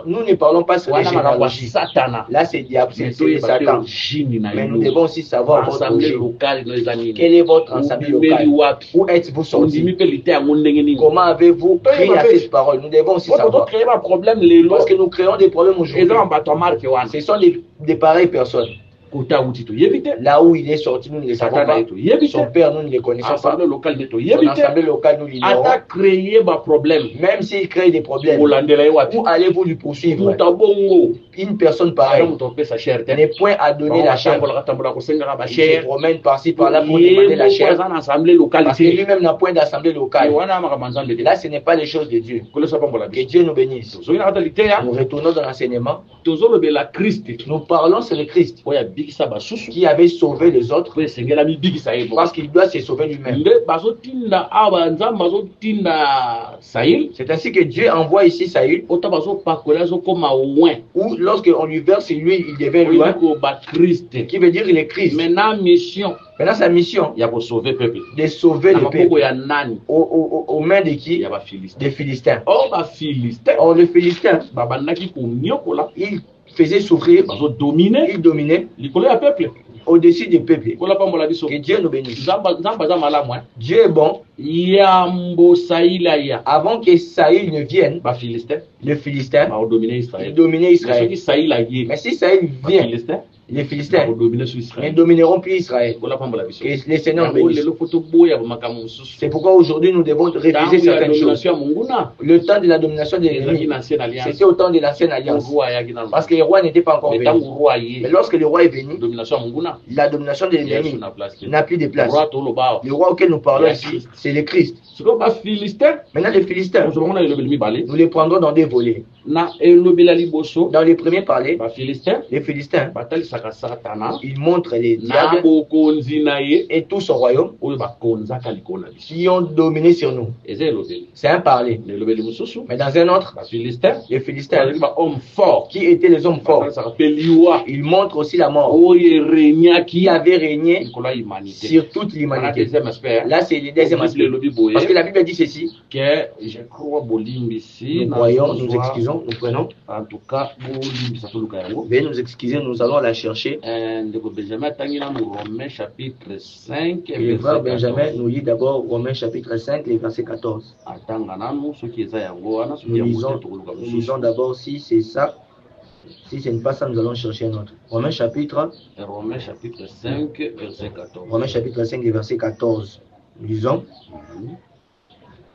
Speaker 1: nous ne parlons pas sur les
Speaker 2: wana makambo ya
Speaker 1: généalogies.
Speaker 2: satana
Speaker 1: Là, c'est diable,
Speaker 2: mais
Speaker 1: c'est
Speaker 2: toyeba te
Speaker 1: Satan.
Speaker 2: origine na
Speaker 1: Mais nous
Speaker 2: yo
Speaker 1: devons aussi savoir votre
Speaker 2: assemblée
Speaker 1: origine.
Speaker 2: locale no eza nini
Speaker 1: Quelle est votre assemblée
Speaker 2: obimeli
Speaker 1: locale?
Speaker 2: wapi
Speaker 1: Où êtes-vous
Speaker 2: ondimi
Speaker 1: sorti?
Speaker 2: mpe lite yango ndenge nini
Speaker 1: Comment avez-vous pris à cette parole? Nous devons aussi
Speaker 2: po
Speaker 1: savoir.
Speaker 2: tocrée ba problème lelo
Speaker 1: Parce que nous créons des problèmes aujourd'hui.
Speaker 2: eza na bato ya marke wana
Speaker 1: Ce sont des pareilles personnes.
Speaker 2: kota uti toyebi te
Speaker 1: Là où il est sorti, nous ne le savons
Speaker 2: tata na
Speaker 1: pas.
Speaker 2: ye toyebi
Speaker 1: Son
Speaker 2: te
Speaker 1: père, nous ne le connaissons pas.
Speaker 2: assemblée locale nde
Speaker 1: Son
Speaker 2: toyebi te
Speaker 1: assemblée locale, nous l'ignorons.
Speaker 2: ata créer ba problème
Speaker 1: Même s'il crée des problèmes,
Speaker 2: kolandela ye wapi
Speaker 1: où allez-vous lui poursuivre?
Speaker 2: moto abongo
Speaker 1: Une personne
Speaker 2: ana
Speaker 1: pareille
Speaker 2: moto apesa chair te
Speaker 1: n'est point à donner la chair.
Speaker 2: tambolaka kosengaka ba
Speaker 1: Il se
Speaker 2: chair
Speaker 1: promène par-ci par-là pour demander la
Speaker 2: ye moko
Speaker 1: chair.
Speaker 2: aza na assemblée locale
Speaker 1: Parce que
Speaker 2: te
Speaker 1: lui-même n'a point d'assemblée locale.
Speaker 2: wana makambo ya nzambe te
Speaker 1: Là, ce n'est pas les choses de Dieu.
Speaker 2: kolesa pambola
Speaker 1: Que
Speaker 2: biso
Speaker 1: Dieu nous bénisse.
Speaker 2: soki na kata liteya
Speaker 1: Nous retournons dans l'enseignement.
Speaker 2: tozolobela krist
Speaker 1: Nous parlons sur le Christ
Speaker 2: oyo abikisa basusu
Speaker 1: qui avait sauvé les autres
Speaker 2: po esengelami bikisa ye
Speaker 1: parce qu'il doit se sauver lui-même.
Speaker 2: nde bazotinda awa nzambe bazotinda saïl
Speaker 1: C'est ainsi que Dieu envoie ici Saül,
Speaker 2: ota bazopakola azokoma loin
Speaker 1: où lorsqu'on lui verse l'huile, il devient
Speaker 2: oyo
Speaker 1: loin,
Speaker 2: koba krist
Speaker 1: qui veut dire il est Christ.
Speaker 2: maintenant mission
Speaker 1: Maintenant, sa mission
Speaker 2: ya kosauve peuple
Speaker 1: de sauver
Speaker 2: na
Speaker 1: le
Speaker 2: maboko
Speaker 1: peuple
Speaker 2: ya nani
Speaker 1: aux mains de qui?
Speaker 2: ya bafilistin
Speaker 1: Des Philistins.
Speaker 2: or bafilistin
Speaker 1: Or, les Philistins,
Speaker 2: babandaki koniokola
Speaker 1: ils faisaient souffrir,
Speaker 2: bazodomine
Speaker 1: ils dominaient
Speaker 2: likolo ya peuple
Speaker 1: au-dessus du peuple.
Speaker 2: kola pambola biso
Speaker 1: Que Dieu nous bénisse.
Speaker 2: nzambe aza malamu
Speaker 1: Dieu est bon.
Speaker 2: yambo saïl aya
Speaker 1: Avant que Saül ne vienne,
Speaker 2: bafilistin
Speaker 1: les Philistins,
Speaker 2: baodomine
Speaker 1: ils
Speaker 2: israel
Speaker 1: dominaient Israël.
Speaker 2: soki saïl aye
Speaker 1: Mais si Saül vient,
Speaker 2: bafilistin
Speaker 1: les Philistins
Speaker 2: baodomine sur
Speaker 1: ne
Speaker 2: israel
Speaker 1: domineront plus Israël.
Speaker 2: kola pambola biso
Speaker 1: Que le Seigneur nous
Speaker 2: yango
Speaker 1: bénisse.
Speaker 2: lelo po toboya bamakambo mosusu
Speaker 1: C'est pourquoi aujourd'hui nous devons refuser
Speaker 2: ntango ya
Speaker 1: certaines choses.
Speaker 2: domination ya monguna
Speaker 1: Le temps de la domination de
Speaker 2: ezalaki
Speaker 1: l'ennemi,
Speaker 2: na ancienne alliance
Speaker 1: c'était au temps de l'ancienne alliance.
Speaker 2: roi ayaki nano
Speaker 1: Parce que les rois n'étaient pas encore
Speaker 2: mais
Speaker 1: venus.
Speaker 2: ntango roi aye
Speaker 1: Mais lorsque le roi est venu,
Speaker 2: domination ya monguna
Speaker 1: la domination de
Speaker 2: yesu
Speaker 1: l'ennemi
Speaker 2: na place te
Speaker 1: n'a plus de place.
Speaker 2: roi toloba awa
Speaker 1: Le roi auquel nous parlons ici, c'est le Christ.
Speaker 2: sikoyo bafilistin
Speaker 1: Maintenant, les Philistins,
Speaker 2: ozobongo na elobeli mibale
Speaker 1: nous les prendrons dans des volets.
Speaker 2: na elobela liboso
Speaker 1: Dans les premiers parlers,
Speaker 2: bafilistin
Speaker 1: les Philistins,
Speaker 2: batalisaka satana
Speaker 1: ils montrent les
Speaker 2: na
Speaker 1: diables
Speaker 2: bokonzi na ye
Speaker 1: et tout son royaume
Speaker 2: oyo bakonzaka likolo na biso
Speaker 1: qui ont dominé sur nous.
Speaker 2: eza elobeli
Speaker 1: C'est un parler.
Speaker 2: na elobeli mosusu
Speaker 1: Mais dans un autre,
Speaker 2: bafilistin
Speaker 1: les Philistins,
Speaker 2: bazalaki bahomme fort
Speaker 1: qui étaient les hommes forts,
Speaker 2: batalisaka mpe liwa
Speaker 1: ils montrent aussi la mort
Speaker 2: oyo eregnaki
Speaker 1: qui avait régné
Speaker 2: likolo ya humanité
Speaker 1: sur toute
Speaker 2: wana
Speaker 1: l'humanité.
Speaker 2: deuxième aspect
Speaker 1: Là, c'est le deuxième
Speaker 2: Bible
Speaker 1: aspect.
Speaker 2: elobi boye
Speaker 1: Parce que la Bible dit ceci.
Speaker 2: que je crois bolimbisi
Speaker 1: Nous croyons, nous excusons, nous prenons.
Speaker 2: en tout cas bolimbisa toluka yango
Speaker 1: Veuillez nous excuser, nous allons la chercher.
Speaker 2: ndeko benjamin atangi na romain chapitre 5
Speaker 1: Le frère
Speaker 2: verset
Speaker 1: Benjamin
Speaker 2: 14.
Speaker 1: nous lit d'abord Romains chapitre 5, les versets 14.
Speaker 2: atanga nanu soki eza yango wana soki
Speaker 1: Nous
Speaker 2: yango
Speaker 1: lisons,
Speaker 2: te tokoluka
Speaker 1: nous
Speaker 2: mosusu
Speaker 1: lisons d'abord si c'est ça. Si ce n'est pas ça, nous allons chercher un autre. Romains chapitre
Speaker 2: 5 verset 14.
Speaker 1: Romains chapitre 5, les versets 14. Nous lisons.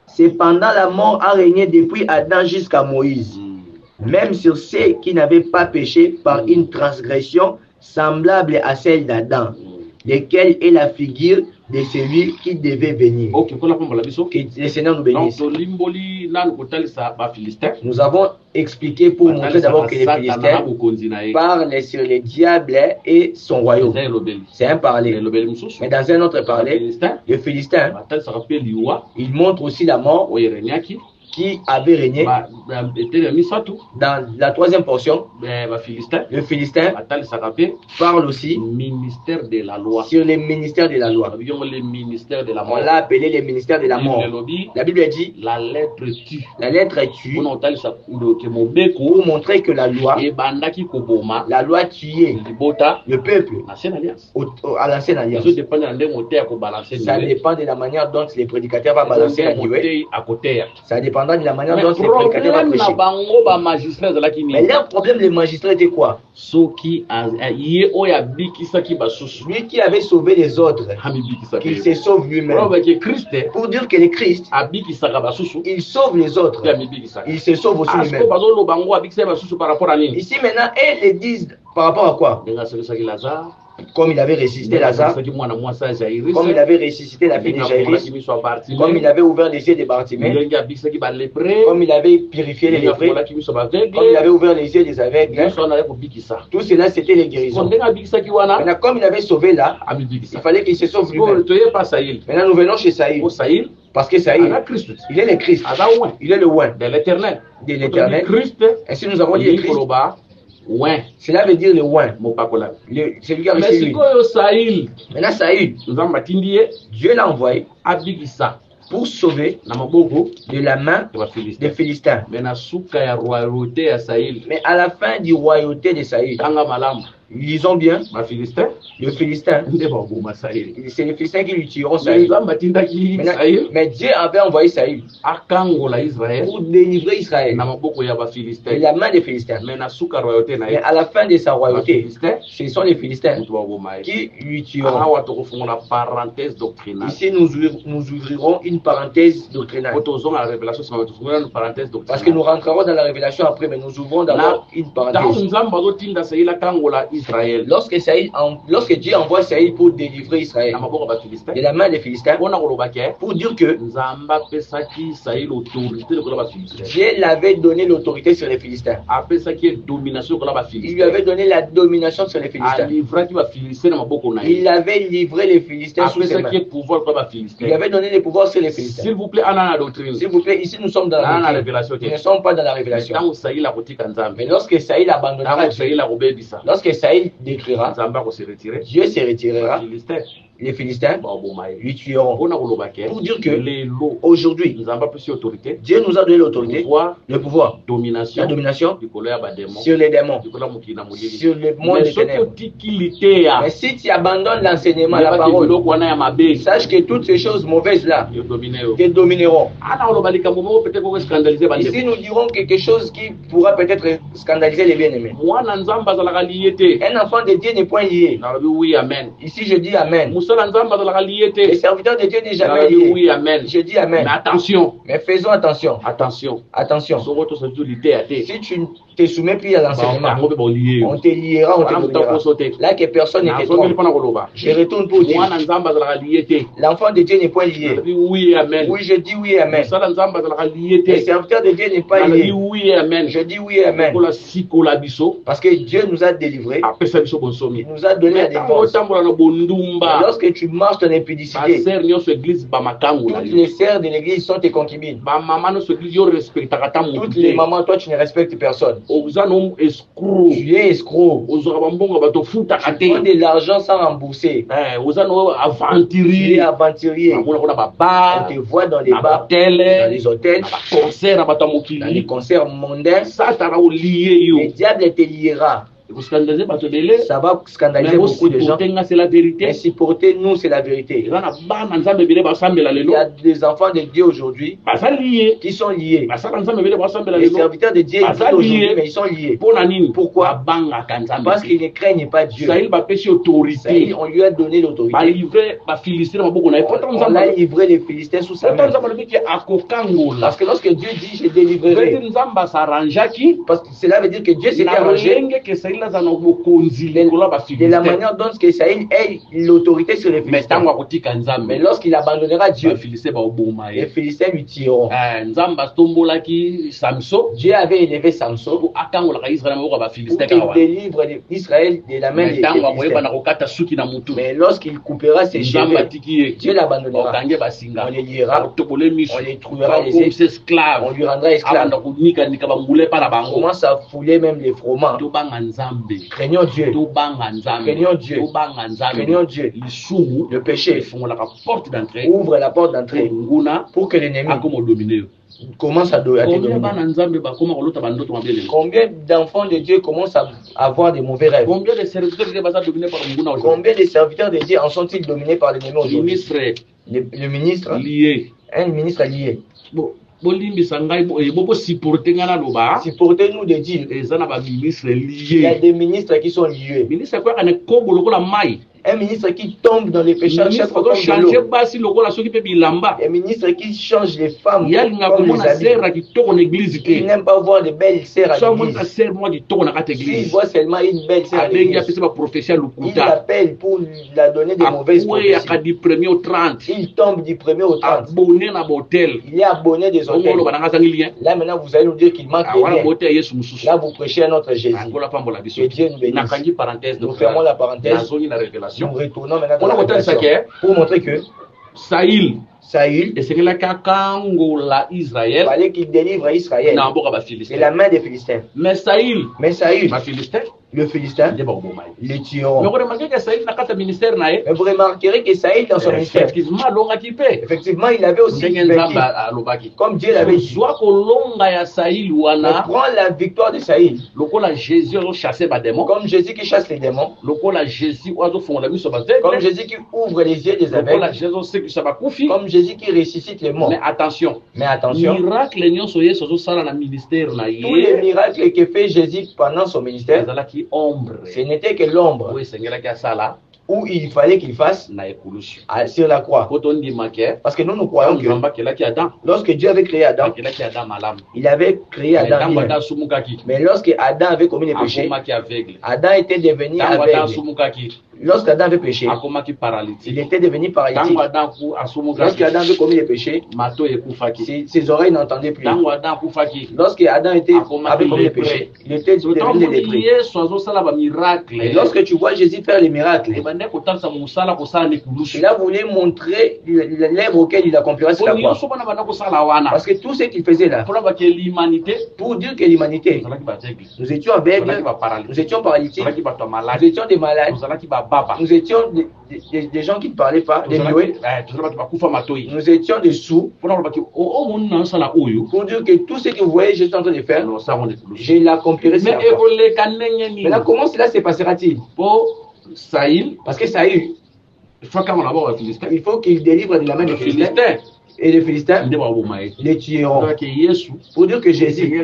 Speaker 1: Cependant, la mort a régné depuis Adam jusqu'à Moïse, même sur ceux qui n'avaient pas péché par une transgression semblable à celle d'Adam, lequel est la figure de celui qui devait venir.
Speaker 2: Ok, pour la pompe la biso.
Speaker 1: Que le Seigneur nous bénisse.
Speaker 2: Donc, limboli nan kotali sa ba Philistin.
Speaker 1: Nous avons expliqué pour montrer d'abord que les Philistins parlent sur les diables et son royaume. C'est un parler. Mais dans un autre parler, le Philistin, il montre aussi la mort qui avait régné. Dans la troisième portion, le Philistin parle aussi
Speaker 2: ministère de la loi.
Speaker 1: sur les ministères de la loi. On l'a appelé les ministères de la mort. La Bible dit
Speaker 2: la lettre tue.
Speaker 1: La lettre tue pour montrer que la loi tuait le peuple à l'ancienne alliance. Ça dépend de la manière dont les prédicateurs vont balancer la durée. Ça dépendra de la manière dont les prédicateurs vont prêcher. Mais leur problème, les magistrats, était quoi? Lui qui avait sauvé les autres, qu'il se sauve lui-même. Pour dire que le Christ, il sauve les autres, il se sauve aussi lui-même. Ici maintenant, elles le disent par rapport à quoi? Comme il avait ressuscité Lazare, comme il avait ressuscité la fille de Jaïrus, comme il avait ouvert les yeux de Bartimée, comme il avait purifié les lépreux, comme il avait ouvert les yeux des aveugles. Tout cela, c'était les guérisons. Maintenant, comme il avait sauvé là, il fallait qu'il se sauve lui-même. Maintenant, nous venons chez Saïl. Parce que Saïl, il est le Christ. Il est le oint de l'éternel. Ainsi, nous avons dit le Christ. Cela veut dire le oint. C'est lui qui a reçu lui. Maintenant, Saïl, Dieu l'a envoyé pour sauver de la main des Philistins. Mais à la fin du royauté de Saïl, lisons bien, le Philistin, c'est les Philistins qui lui tueront Saïl. Mais Dieu avait envoyé Saïl pour délivrer Israël de la main des Philistins. Mais à la fin de sa royauté, ce sont les Philistins qui lui tueront. Ici, nous ouvrirons une parenthèse doctrinale. Parce que nous rentrerons dans la révélation après, mais nous ouvrons d'abord une parenthèse. Lorsque Dieu envoie Saïl pour délivrer Israël de la main des Philistins, pour dire que Dieu l'avait donné l'autorité sur les Philistins. Il lui avait donné la domination sur les Philistins. Il avait livré les Philistins sous ses mains. Il avait donné le pouvoir sur les Philistins. S'il vous plaît, ici nous sommes dans la révélation. Nous ne sommes pas dans la révélation. Mais lorsque Saïl abandonnera Dieu, lorsque Saïl détruira, Dieu se retirera. Les Philistins lui tueront. Pour dire que aujourd'hui, Dieu nous a donné l'autorité, le pouvoir, la domination sur les démons, sur le monde des ténèbres. Mais si tu abandonnes l'enseignement, la parole, sache que toutes ces choses mauvaises-là te domineront. Ici, nous dirons quelque chose qui pourra peut-être scandaliser les bien-aimés. Un enfant de Dieu n'est point lié. Ici, je dis Amen. Les serviteurs de Dieu n'est jamais lié.
Speaker 2: Oui, amen.
Speaker 1: Je dis Amen.
Speaker 2: Mais attention.
Speaker 1: Mais faisons attention.
Speaker 2: Attention.
Speaker 1: Si tu ne te soumets plus à l'enseignement, on te liera, on te dominera. Là que personne ne te trompe. Je retourne pour dire. L'enfant de Dieu n'est point lié.
Speaker 2: Oui, amen.
Speaker 1: Oui, je dis oui, Amen. Les serviteurs de Dieu n'est pas lié.
Speaker 2: Oui, amen.
Speaker 1: Je dis oui, Amen. Parce que Dieu nous a délivrés. Il nous a donné la défense. Lorsque tu marches dans l'impudicité, toutes les sœurs de l'église sont tes concubines. Toutes les mamans, toi tu ne respectes personne. Tu es escroc. Tu prends de l'argent sans rembourser. Tu es aventurier. On te voit dans les bars, dans les hôtels, dans les concerts mondains. Le diable te liera. Ça va scandaliser beaucoup de gens. Mais supportez-nous, c'est la vérité. Il y a des enfants de Dieu aujourd'hui qui sont liés. Les serviteurs de Dieu existent aujourd'hui, mais ils sont liés. Pourquoi? Parce qu'ils ne craignent pas Dieu. Saïl, on lui a donné l'autorité. On a livré les Philistins sous sa main. Parce que lorsque Dieu dit je délivrerai, parce que cela veut dire que Dieu s'est arrangé de la manière dont que Saïl ait l'autorité sur les Philistins. Mais lorsqu'il abandonnera Dieu, les Philistins lui tireront. Dieu avait élevé Samson pour qu'il délivre Israël de la main des Philistins. Mais lorsqu'il coupera ses cheveux, Dieu l'abandonnera. On les liera, on les trouvera les esclaves, on lui rendra esclave. On commence à fouler même les froment. Craignons Dieu. Craignons Dieu. Craignons Dieu. Le péché ouvre la porte d'entrée pour que l'ennemi commence à dominer. Combien d'enfants de Dieu commencent à avoir des mauvais rêves? Combien de serviteurs de Dieu en sont-ils dominés par l'ennemi aujourd'hui? Le ministre lié. Un ministre lié. Supportez-nous de dire il y a des ministres qui sont liés. Un ministre qui tombe dans les péchés chaque fois qu'on tombe dans l'eau. Un ministre qui change les femmes comme les habits. Il n'aime pas voir de belles sœurs à l'église. S'il voit seulement une belle sœur à l'église, il appelle pour la donner des mauvaises prophéties. Il tombe du 1er au 30. Il est abonné des hôtels. Là maintenant vous allez nous dire qu'il manque de rien. Là vous prêchez à notre Jésus. Que Dieu nous bénisse. Nous fermons la parenthèse. Nous retournons maintenant dans la révélation pour montrer que Saïl il fallait qu'il délivre Israël de la main des Philistins. Mais Saïl le Philistin, les tueront. Mais vous remarquerez que Saïl dans son ministère, effectivement, il avait aussi vécu, comme Dieu l'avait dit. On prend la victoire de Saïl, comme Jésus qui chasse les démons, comme Jésus qui ouvre les yeux des aveugles, comme Jésus qui ressuscite les morts. Mais attention, tous les miracles que fait Jésus pendant son ministère, ce n'était que l'ombre où il fallait qu'il fasse sur la croix. Parce que nous croyons que lorsque Dieu avait créé Adam, il avait créé Adam bien. Mais lorsque Adam avait commis les péchés, Adam était devenu aveugle. Lorsque Adam avait péché, il était devenu paralytique. Lorsque Adam avait commis les péchés, ses oreilles n'entendaient plus. Lorsque Adam avait commis les péchés, il était devenu lépreux. Et lorsque tu vois Jésus faire les miracles, il a voulu montrer l'œuvre auquel il accomplira sur la croix. Parce que tout ce qu'il faisait là, pour dire que l'humanité, nous étions aveugles, nous étions paralytiques, nous étions des malades, nous étions des gens qui ne parlaient pas, des muets, nous étions des sourds, pour dire que tout ce que vous voyez, je suis en train de faire, je l'accomplirai sur la croix. Mais là, comment cela se passera-t-il? Parce que Saïl, il faut qu'il délivre de la main des Philistins. Et les Philistins les tueront. Pour dire que Jésus,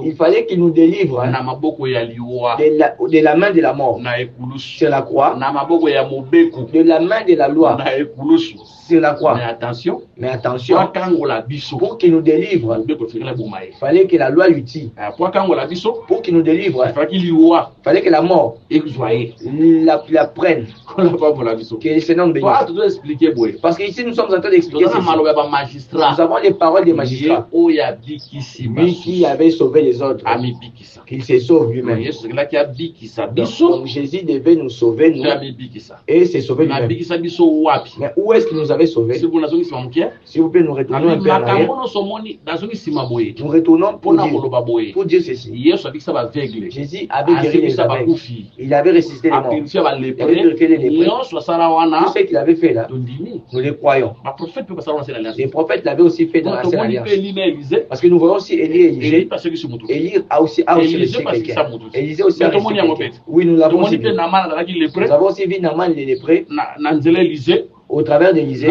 Speaker 1: il fallait qu'il nous délivre de la main de la mort sur la croix, de la main de la loi sur la croix. Mais attention, pour qu'il nous délivre, il fallait que la loi lui tire. Pour qu'il nous délivre, il fallait que la mort la prenne. Que le Seigneur nous bénisse. Parce qu'ici nous sommes en train d'expliquer ceci. Nous avons les paroles des magistrats. Lui qui avait sauvé les autres, qu'il se sauve lui-même. Donc Jésus devait nous sauver, nous, et se sauver lui-même. Mais où est-ce qu'il nous avait sauvés? S'il vous plaît, nous retournons un peu en arrière. Nous retournons pour dire ceci. Jésus avait guéri les aveugles. Il avait ressuscité les morts. Il avait purifié les lépreux. Tout ce qu'il avait fait là, nous les croyons. Les prophètes l'avaient aussi fait dans la Sainte Alliance. Parce que nous voyons aussi Élie et Élisée. Élie a aussi ressuscité quelqu'un. Élisée aussi a ressuscité quelqu'un. Oui, nous l'avons aussi vu. Nous avons aussi vu Naaman les lépreux au travers d'Élisée.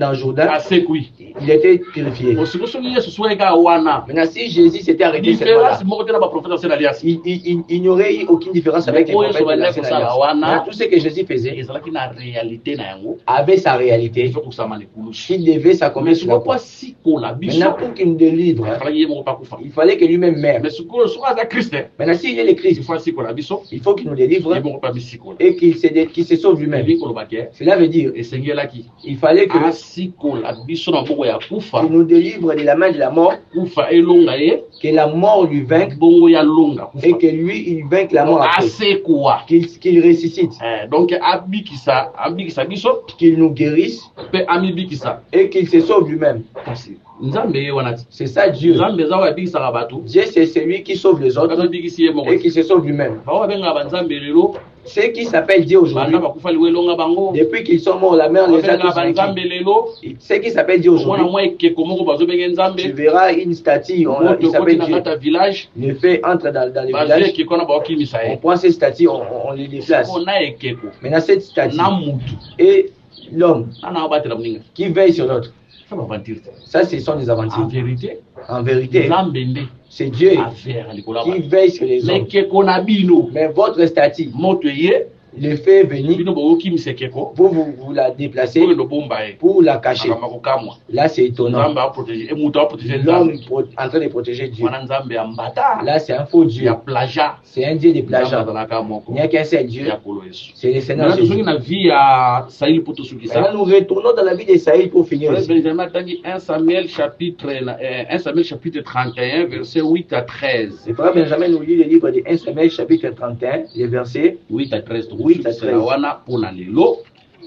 Speaker 1: dans Jourdain,
Speaker 2: asekui
Speaker 1: il était terrifié.
Speaker 2: osikosoki yesu so ega wana
Speaker 1: Maintenant, si Jésus s'était arrêté seulement là,
Speaker 2: différence moko te na baprofete ancienne alliance
Speaker 1: il n'y aurait eu aucune différence avec les
Speaker 2: Mais
Speaker 1: prophètes de
Speaker 2: oyo
Speaker 1: l'ancienne
Speaker 2: ezobanda
Speaker 1: alliance.
Speaker 2: kosala wana,
Speaker 1: Maintenant, tout ce que Jésus faisait
Speaker 2: ezalaki na réalité na yango
Speaker 1: avait sa réalité
Speaker 2: ifo kusama likulusu
Speaker 1: qu'il devait s'accomplir
Speaker 2: mais
Speaker 1: sur la
Speaker 2: sikoyo po
Speaker 1: croix.
Speaker 2: asikola biso
Speaker 1: Maintenant, pour qu'il nous délivre,
Speaker 2: afalaki ye moko mpe akufa
Speaker 1: il fallait que lui-même meure.
Speaker 2: mais sikoyo soko aza kriste
Speaker 1: Maintenant, s'il est le Christ,
Speaker 2: ifo asikola biso
Speaker 1: il faut qu'il nous délivre
Speaker 2: ye moko mpe abisikola
Speaker 1: et qu'il se sauve lui-même.
Speaker 2: elingi kolobaki
Speaker 1: Cela veut dire
Speaker 2: esengelaki
Speaker 1: il fallait que
Speaker 2: asikola biso na maboko ya kufa
Speaker 1: qu'il nous délivre de la main de la mort,
Speaker 2: kufa elonga ye
Speaker 1: que la mort lui vainque
Speaker 2: bongo ya longa
Speaker 1: et
Speaker 2: kufa
Speaker 1: que lui, il vainque la mort après.
Speaker 2: asekoa
Speaker 1: Qu'il ressuscite,
Speaker 2: donc abikisa biso
Speaker 1: qu'il nous guérisse
Speaker 2: mpe amibikisa
Speaker 1: et qu'il se sauve lui-même.
Speaker 2: kasi nzambe ye wana ti
Speaker 1: C'est ça Dieu.
Speaker 2: nzambe eza oyo abikisaka bato
Speaker 1: Dieu, c'est celui qui sauve les autres
Speaker 2: amibikisi ye moko
Speaker 1: et qui se sauve lui-même.
Speaker 2: bao babengaka banzambe lelo
Speaker 1: Ceux qui s'appellent Dieu aujourd'hui,
Speaker 2: banda bakufa liwa elonga bango
Speaker 1: depuis qu'ils sont morts, la mer les a
Speaker 2: babengaka
Speaker 1: tous
Speaker 2: banzambe
Speaker 1: vainqués.
Speaker 2: lelo
Speaker 1: Ceux qui s'appellent Dieu
Speaker 2: omona
Speaker 1: aujourd'hui,
Speaker 2: mwa ekeko moko bazobenge
Speaker 1: tu
Speaker 2: nzambe
Speaker 1: verras une statue, il
Speaker 2: moto
Speaker 1: s'appelle
Speaker 2: ekoti na
Speaker 1: Dieu.
Speaker 2: kati ya village
Speaker 1: Le fait entre dans les
Speaker 2: bazwi
Speaker 1: villages,
Speaker 2: ekeko wana baokimisa
Speaker 1: on
Speaker 2: ye
Speaker 1: prend ces statues, on les déplace.
Speaker 2: na ekeko
Speaker 1: Maintenant, cette statue
Speaker 2: na mutu
Speaker 1: et l'homme
Speaker 2: nana obatela moninga
Speaker 1: qui veille sur l'autre,
Speaker 2: ça baventure te
Speaker 1: ça, ce sont des
Speaker 2: en
Speaker 1: aventures.
Speaker 2: vérité
Speaker 1: En vérité,
Speaker 2: nzambe nde
Speaker 1: c'est Dieu
Speaker 2: affaire likolo ya
Speaker 1: qui
Speaker 2: bato
Speaker 1: veille sur les hommes.
Speaker 2: ekeko na bino
Speaker 1: Mais votre statue,
Speaker 2: moto eye
Speaker 1: le fait venir,
Speaker 2: bino bokokimisa ekeko
Speaker 1: vous la déplacez
Speaker 2: okendo bomba ye
Speaker 1: pour la cacher.
Speaker 2: makambo kokamwa
Speaker 1: Là, c'est étonnant.
Speaker 2: nzambe aprotege moto aprotege
Speaker 1: L'homme
Speaker 2: nzambe
Speaker 1: en train de protéger Dieu.
Speaker 2: wana nzambe ya mbata
Speaker 1: Là, c'est un faux Dieu.
Speaker 2: ya plaja
Speaker 1: C'est un Dieu de
Speaker 2: nzambe
Speaker 1: plagiat.
Speaker 2: azalaka
Speaker 1: Il
Speaker 2: moko
Speaker 1: n'y a qu'un seul Dieu.
Speaker 2: ya kolo yesu
Speaker 1: C'est le Seigneur
Speaker 2: maintenant
Speaker 1: Jésus.
Speaker 2: tosoki na vie ya saïl mpo tosukisa
Speaker 1: Maintenant, nous retournons dans la vie de Saïl pour finir ici.
Speaker 2: Benjamin atangi 1 Samuel chapitre 31 verset 8 à 13
Speaker 1: Le frère Benjamin nous lit le livre de 1 Samuel chapitre 31, les versets
Speaker 2: 8 à 13
Speaker 1: 8 à 13.
Speaker 2: tokosukisela wana mpona lelo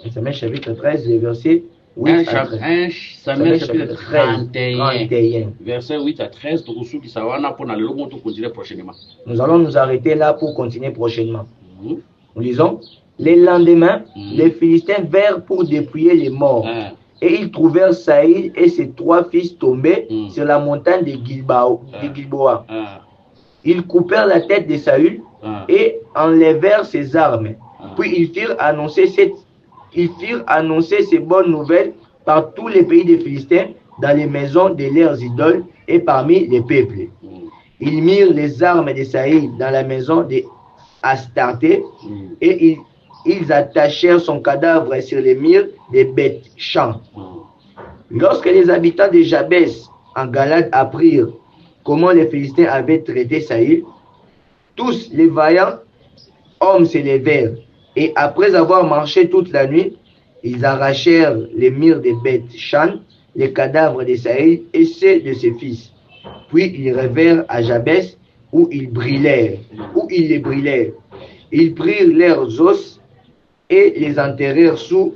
Speaker 1: 1 Samuel chapitre 13, les versets 8 à 13.
Speaker 2: 1 Samuel chapitre 31
Speaker 1: 31.
Speaker 2: verset 8 à 13 tokosukisa wana mpona lelo mo tokontinue prochainement.
Speaker 1: Nous allons nous arrêter là pour continuer prochainement. Nous lisons. Les lendemains, les Philistins vinrent pour dépouiller les morts. Et ils trouvèrent Saïl et ses 3 fils tombés sur la montagne de Gilboa. Ils coupèrent la tête de Saül et enlevèrent ses armes. Puis ils firent annoncer ces bonnes nouvelles par tous les pays des Philistins, dans les maisons de leurs idoles et parmi les peuples. Ils mirent les armes de Saïl dans la maison de Astarté et ils attachèrent son cadavre sur les murs des Beth-Shan. Lorsque les habitants de Jabès en Galade apprirent comment les Philistins avaient traité Saïl, tous les vaillants hommes se levèrent et après avoir marché toute la nuit, ils arrachèrent les murs de Beth-Shan, les cadavres de Saïl et ceux de ses fils. Puis ils revinrent à Jabès où ils les brûlèrent. Ils prirent leurs os et les enterrèrent sous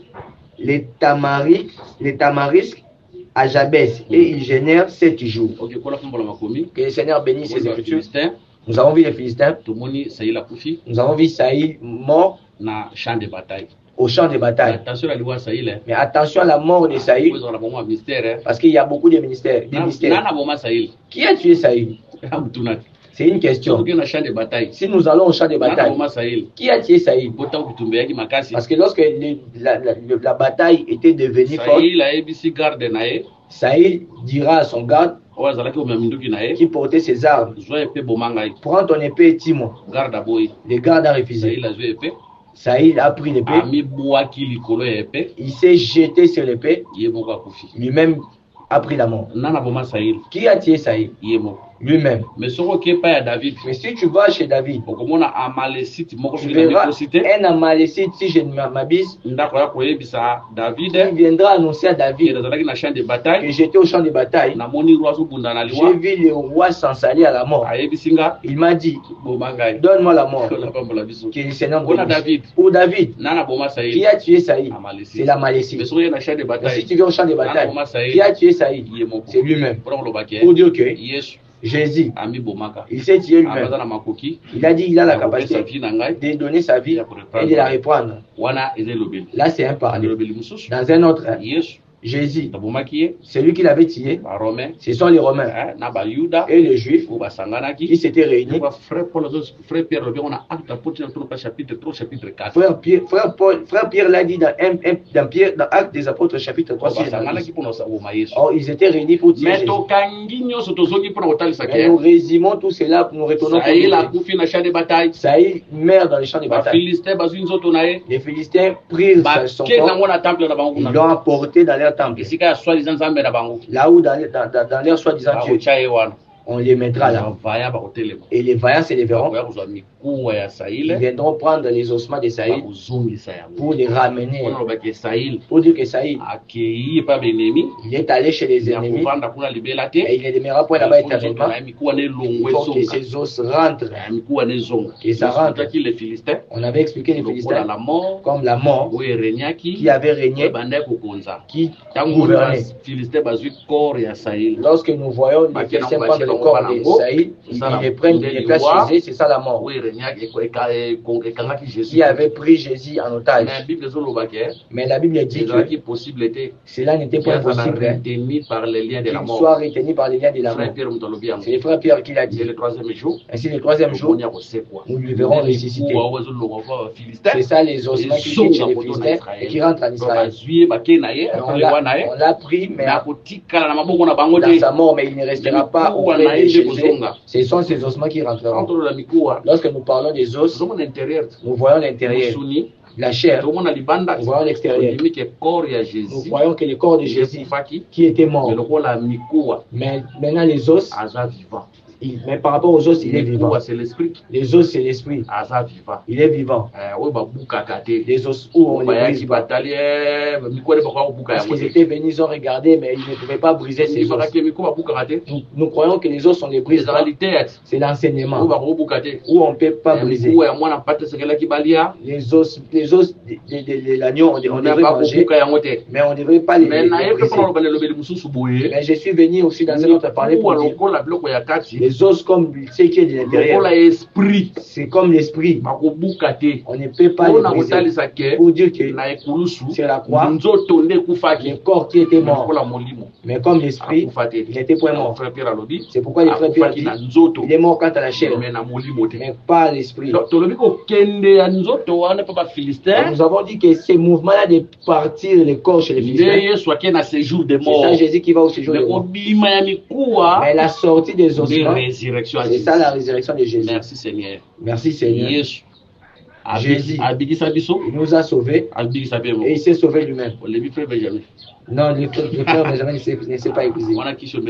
Speaker 1: les tamarisques à Jabès et ils gênèrent 7 jours. Que le Seigneur bénisse ses écritures. Nous avons vu les Philistins. Nous avons vu Saïl mort au champ de bataille. Mais attention à la mort de Saïl, parce qu'il y a beaucoup de mystères. Qui a tué Saïl? C'est une question. Si nous allons au champ de bataille, qui a tué Saïl? Parce que lorsque la bataille était devenue forte, Saïl dira à son garde qui portait ses armes, prends ton épée et tue-moi. Le garde a refusé. Saïl a pris l'épée, il s'est jeté sur l'épée, lui-même a pris la mort. Qui a tué Saïl? Lui-même.
Speaker 2: Mais si
Speaker 1: tu vas chez David, tu verras un Amalécite, si je ne m'abuse, il viendra annoncer à David que j'étais au champ de bataille. J'ai vu le roi s'ensaler à la mort. Il m'a dit, donne-moi la mort. Que le Seigneur bénisse. Pour David, qui a tué Saïl? C'est l'Amalécite. Mais si tu viens au champ de bataille, qui a tué Saïl? C'est lui-même. Pour dire que Jésus, il s'est tué lui-même. Il a dit qu'il a la capacité de donner sa vie et de la reprendre. Là, c'est un parler. Dans un autre, Jésus,
Speaker 2: tabumaki
Speaker 1: celui qui l'avait tué,
Speaker 2: Romain,
Speaker 1: ce sont les Romains
Speaker 2: na ba Yuda
Speaker 1: et les Juifs
Speaker 2: basanganaki
Speaker 1: qui s'étaient réunis.
Speaker 2: Frère Pierre on a acte apôtre dans chapitre 3 chapitre 4.
Speaker 1: Frère Pierre l'a dit dans Actes des Apôtres chapitre 3. Oh, ils étaient réunis pour tuer Jésus. Mais nous résumons tout cela, nous retournons Saïl meurt dans les champs de bataille. Les Philistins prirent son corps, ils l'ont apporté dans leur temple. Là où dans leur soi-disant Dieu, on les mettra là. Et les vaillants se lèveront. Ils viendront prendre les ossements de Saïl pour les ramener. Pour dire que Saïl, il est allé chez les ennemis et il ne demeurera point là-bas éternellement. Il faut que ces os rentrent. Et ça rentre. On avait expliqué les Philistins comme la mort qui avait régné, qui gouvernait. Lorsque nous voyons les Philistins prendre le corps de Saïl, ils les prennent, ils les placent chez eux, c'est ça la mort. Qui avait pris Jésus en otage. Mais la Bible dit que cela n'était pas possible qu'il soit retenu par les liens de la mort. C'est le frère Pierre qui l'a dit. Ainsi, le troisième jour, nous lui verrons ressusciter. C'est ça les ossements qui quittent chez les Philistins et qui rentrent en Israël. On l'a pris, mais dans sa mort, mais il ne restera pas auprès de Jésus. Ce sont ces ossements qui rentreront. Lorsque nous parlons des os, nous voyons l'intérieur. La chair, nous voyons l'extérieur. Nous voyons que le corps de Jésus qui était mort. Mais maintenant les os, mais par rapport aux os, il est vivant. Les os, c'est l'esprit. Il est vivant. Les os où on les brise pas. Parce qu'ils étaient venus, ils ont regardé, mais ils ne pouvaient pas briser ces os. Nous croyons que les os sont les brises. C'est l'enseignement. Où on ne peut pas briser. Les os de l'agneau, on devrait manger, mais on ne devrait pas les briser. Mais je suis venu aussi dans un autre parler pour dire les os comme ce qui est de l'intérieur. C'est comme l'esprit. On ne peut pas les briser. Pour dire que c'est la croix, le corps qui était mort. Mais comme l'esprit, il n'était pas mort. C'est pourquoi les frères Pierre disent il est mort quant à la chair, mais pas l'esprit. Nous avons dit que ce mouvement-là de partir le corps chez les Philistins, c'est ça Jésus qui va au séjour des morts. Mais la sortie des ossements, c'est ça la résurrection de Jésus.
Speaker 2: Merci Seigneur.
Speaker 1: Merci Seigneur. Jésus, il nous a sauvés et il s'est sauvé lui-même. Non, le frère Benjamin ne s'est pas épuisé. Là, c'est le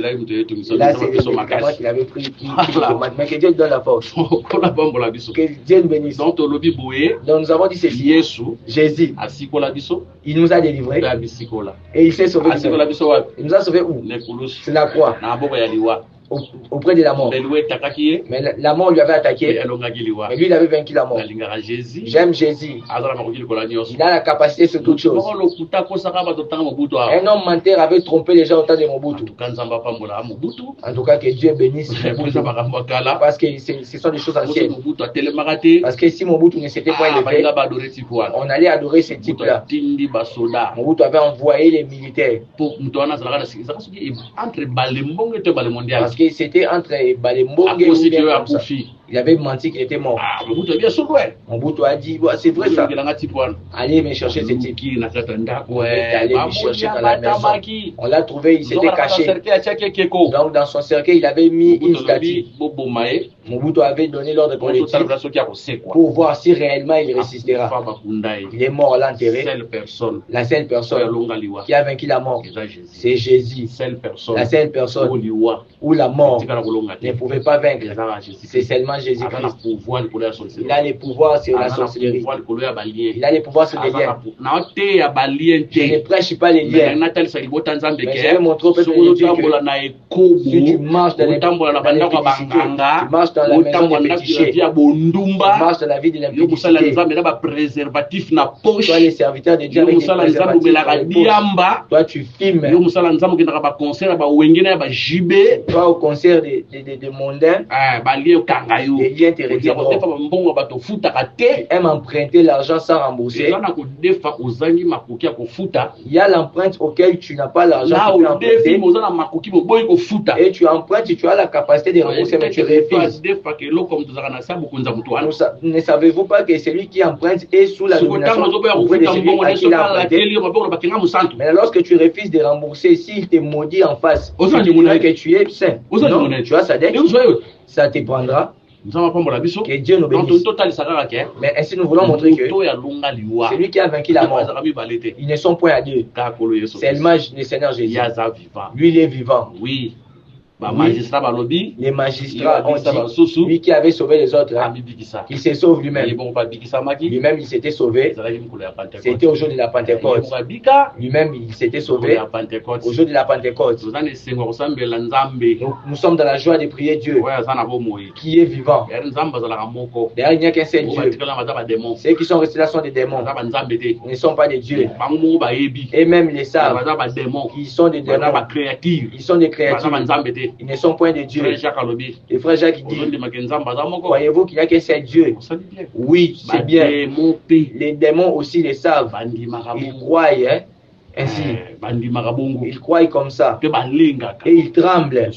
Speaker 1: médicament qu'il avait pris, mais que Dieu donne la force. Que Dieu nous bénisse. Donc nous avons dit ceci. Jésus, il nous a délivrés et il s'est sauvé. Il nous a sauvés où? C'est la croix. Auprès de la mort. Mais la mort lui avait attaqué. Mais lui, il avait vaincu la mort. J'aime Jésus. Il a la capacité sur toute chose. Un homme menteur avait trompé les gens au temps de Mobutu. En tout cas, que Dieu bénisse Mobutu. Parce que ce sont des choses anciennes. Parce que si Mobutu ne s'était pas élevé, on allait adorer ce type-là. Mobutu avait envoyé les militaires. Parce que c'était entre Balembongue et Kofi. Il avait menti qu'il était mort. Mobutu a dit, c'est vrai ça. Allez me chercher ce type. Allez me chercher dans la maison. On l'a trouvé, il s'était caché. Donc dans son cercueil, il avait mis une statue. Mobutu avait donné l'ordre politique pour voir si réellement il résistera. Il est mort, l'enterré. La seule personne qui a vaincu la mort, c'est Jésus. La seule personne où la mort ne pouvait pas vaincre, c'est seulement Jésus-Christ. Il a les pouvoirs sur la sorcellerie. Il a les pouvoirs sur les liens. Je ne prêche pas les liens. Mais je vais montrer au peuple de Dieu que si tu marches dans les félicité, tu marches dans la maison des pétichés, tu marches dans la vie de l'impudicité, toi les serviteurs de Dieu avec des préservatifs, toi tu filmes, toi au concert des mondains, Les liens te retiendront. Tu aimes emprunter l'argent sans rembourser. Il y a l'empreinte auquel tu n'as pas l'argent. Et tu empruntes, tu as la capacité de rembourser, mais tu refuses. Ne savez-vous pas que celui qui emprunte est sous la domination auprès de celui à qui il a emprunté? Mais lorsque tu refuses de rembourser, s'il te maudit en face, tu dirais que tu es saint. Non, tu as sa dette, ça te prendra. Que Dieu nous bénisse. Mais ainsi nous voulons montrer que celui qui a vaincu la mort, ils ne sont point à Dieu. C'est l'image du Seigneur Jésus. Lui, il est vivant.
Speaker 2: Oui.
Speaker 1: Les magistrats ont dit, lui qui avait sauvé les autres, il se sauve lui-même. Lui-même, il s'était sauvé. C'était au jour de la Pentecôte. Lui-même, il s'était sauvé au jour de la Pentecôte. Nous sommes dans la joie de prier Dieu, qui est vivant. D'ailleurs, il n'y a qu'un seul Dieu. Ceux qui sont restés là sont des démons. Ils ne sont pas des dieux. Et même les savent. Ils sont des démons. Ils sont des créatures. Ils ne sont point des dieux. Et frère Jacques dit, croyez-vous qu'il n'y a qu'un seul Dieu? Oui, c'est bien. Les démons aussi les savent. Ils croient, hein? Ainsi, ils croient comme ça. Et ils tremblent.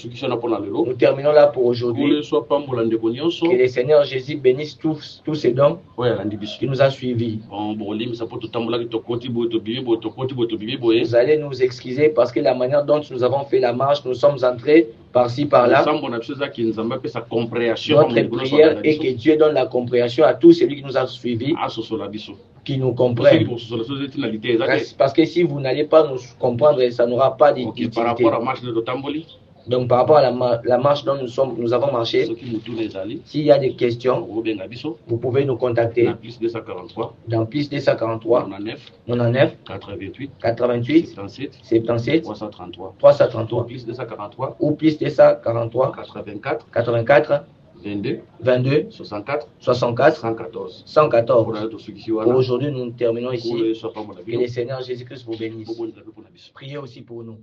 Speaker 1: Nous terminons là pour aujourd'hui. Que le Seigneur Jésus bénisse tous ces dons qui nous a suivis. Vous allez nous excuser parce que la manière dont nous avons fait la marche, nous sommes entrés par-ci, par-là. Notre prière est que Dieu donne la compréhension à tous celui qui nous a suivis, qui nous comprennent. Parce que si vous n'allez pas nous comprendre, ça n'aura pas d'utilité. Donc par rapport à la marche dont nous avons marché, s'il y a des questions, vous pouvez nous contacter dans plus 243 99 88 77 333 ou plus 243 84 22 64 114. Pour aujourd'hui, nous terminons ici. Que le Seigneur Jésus-Christ vous bénisse. Priez aussi pour nous.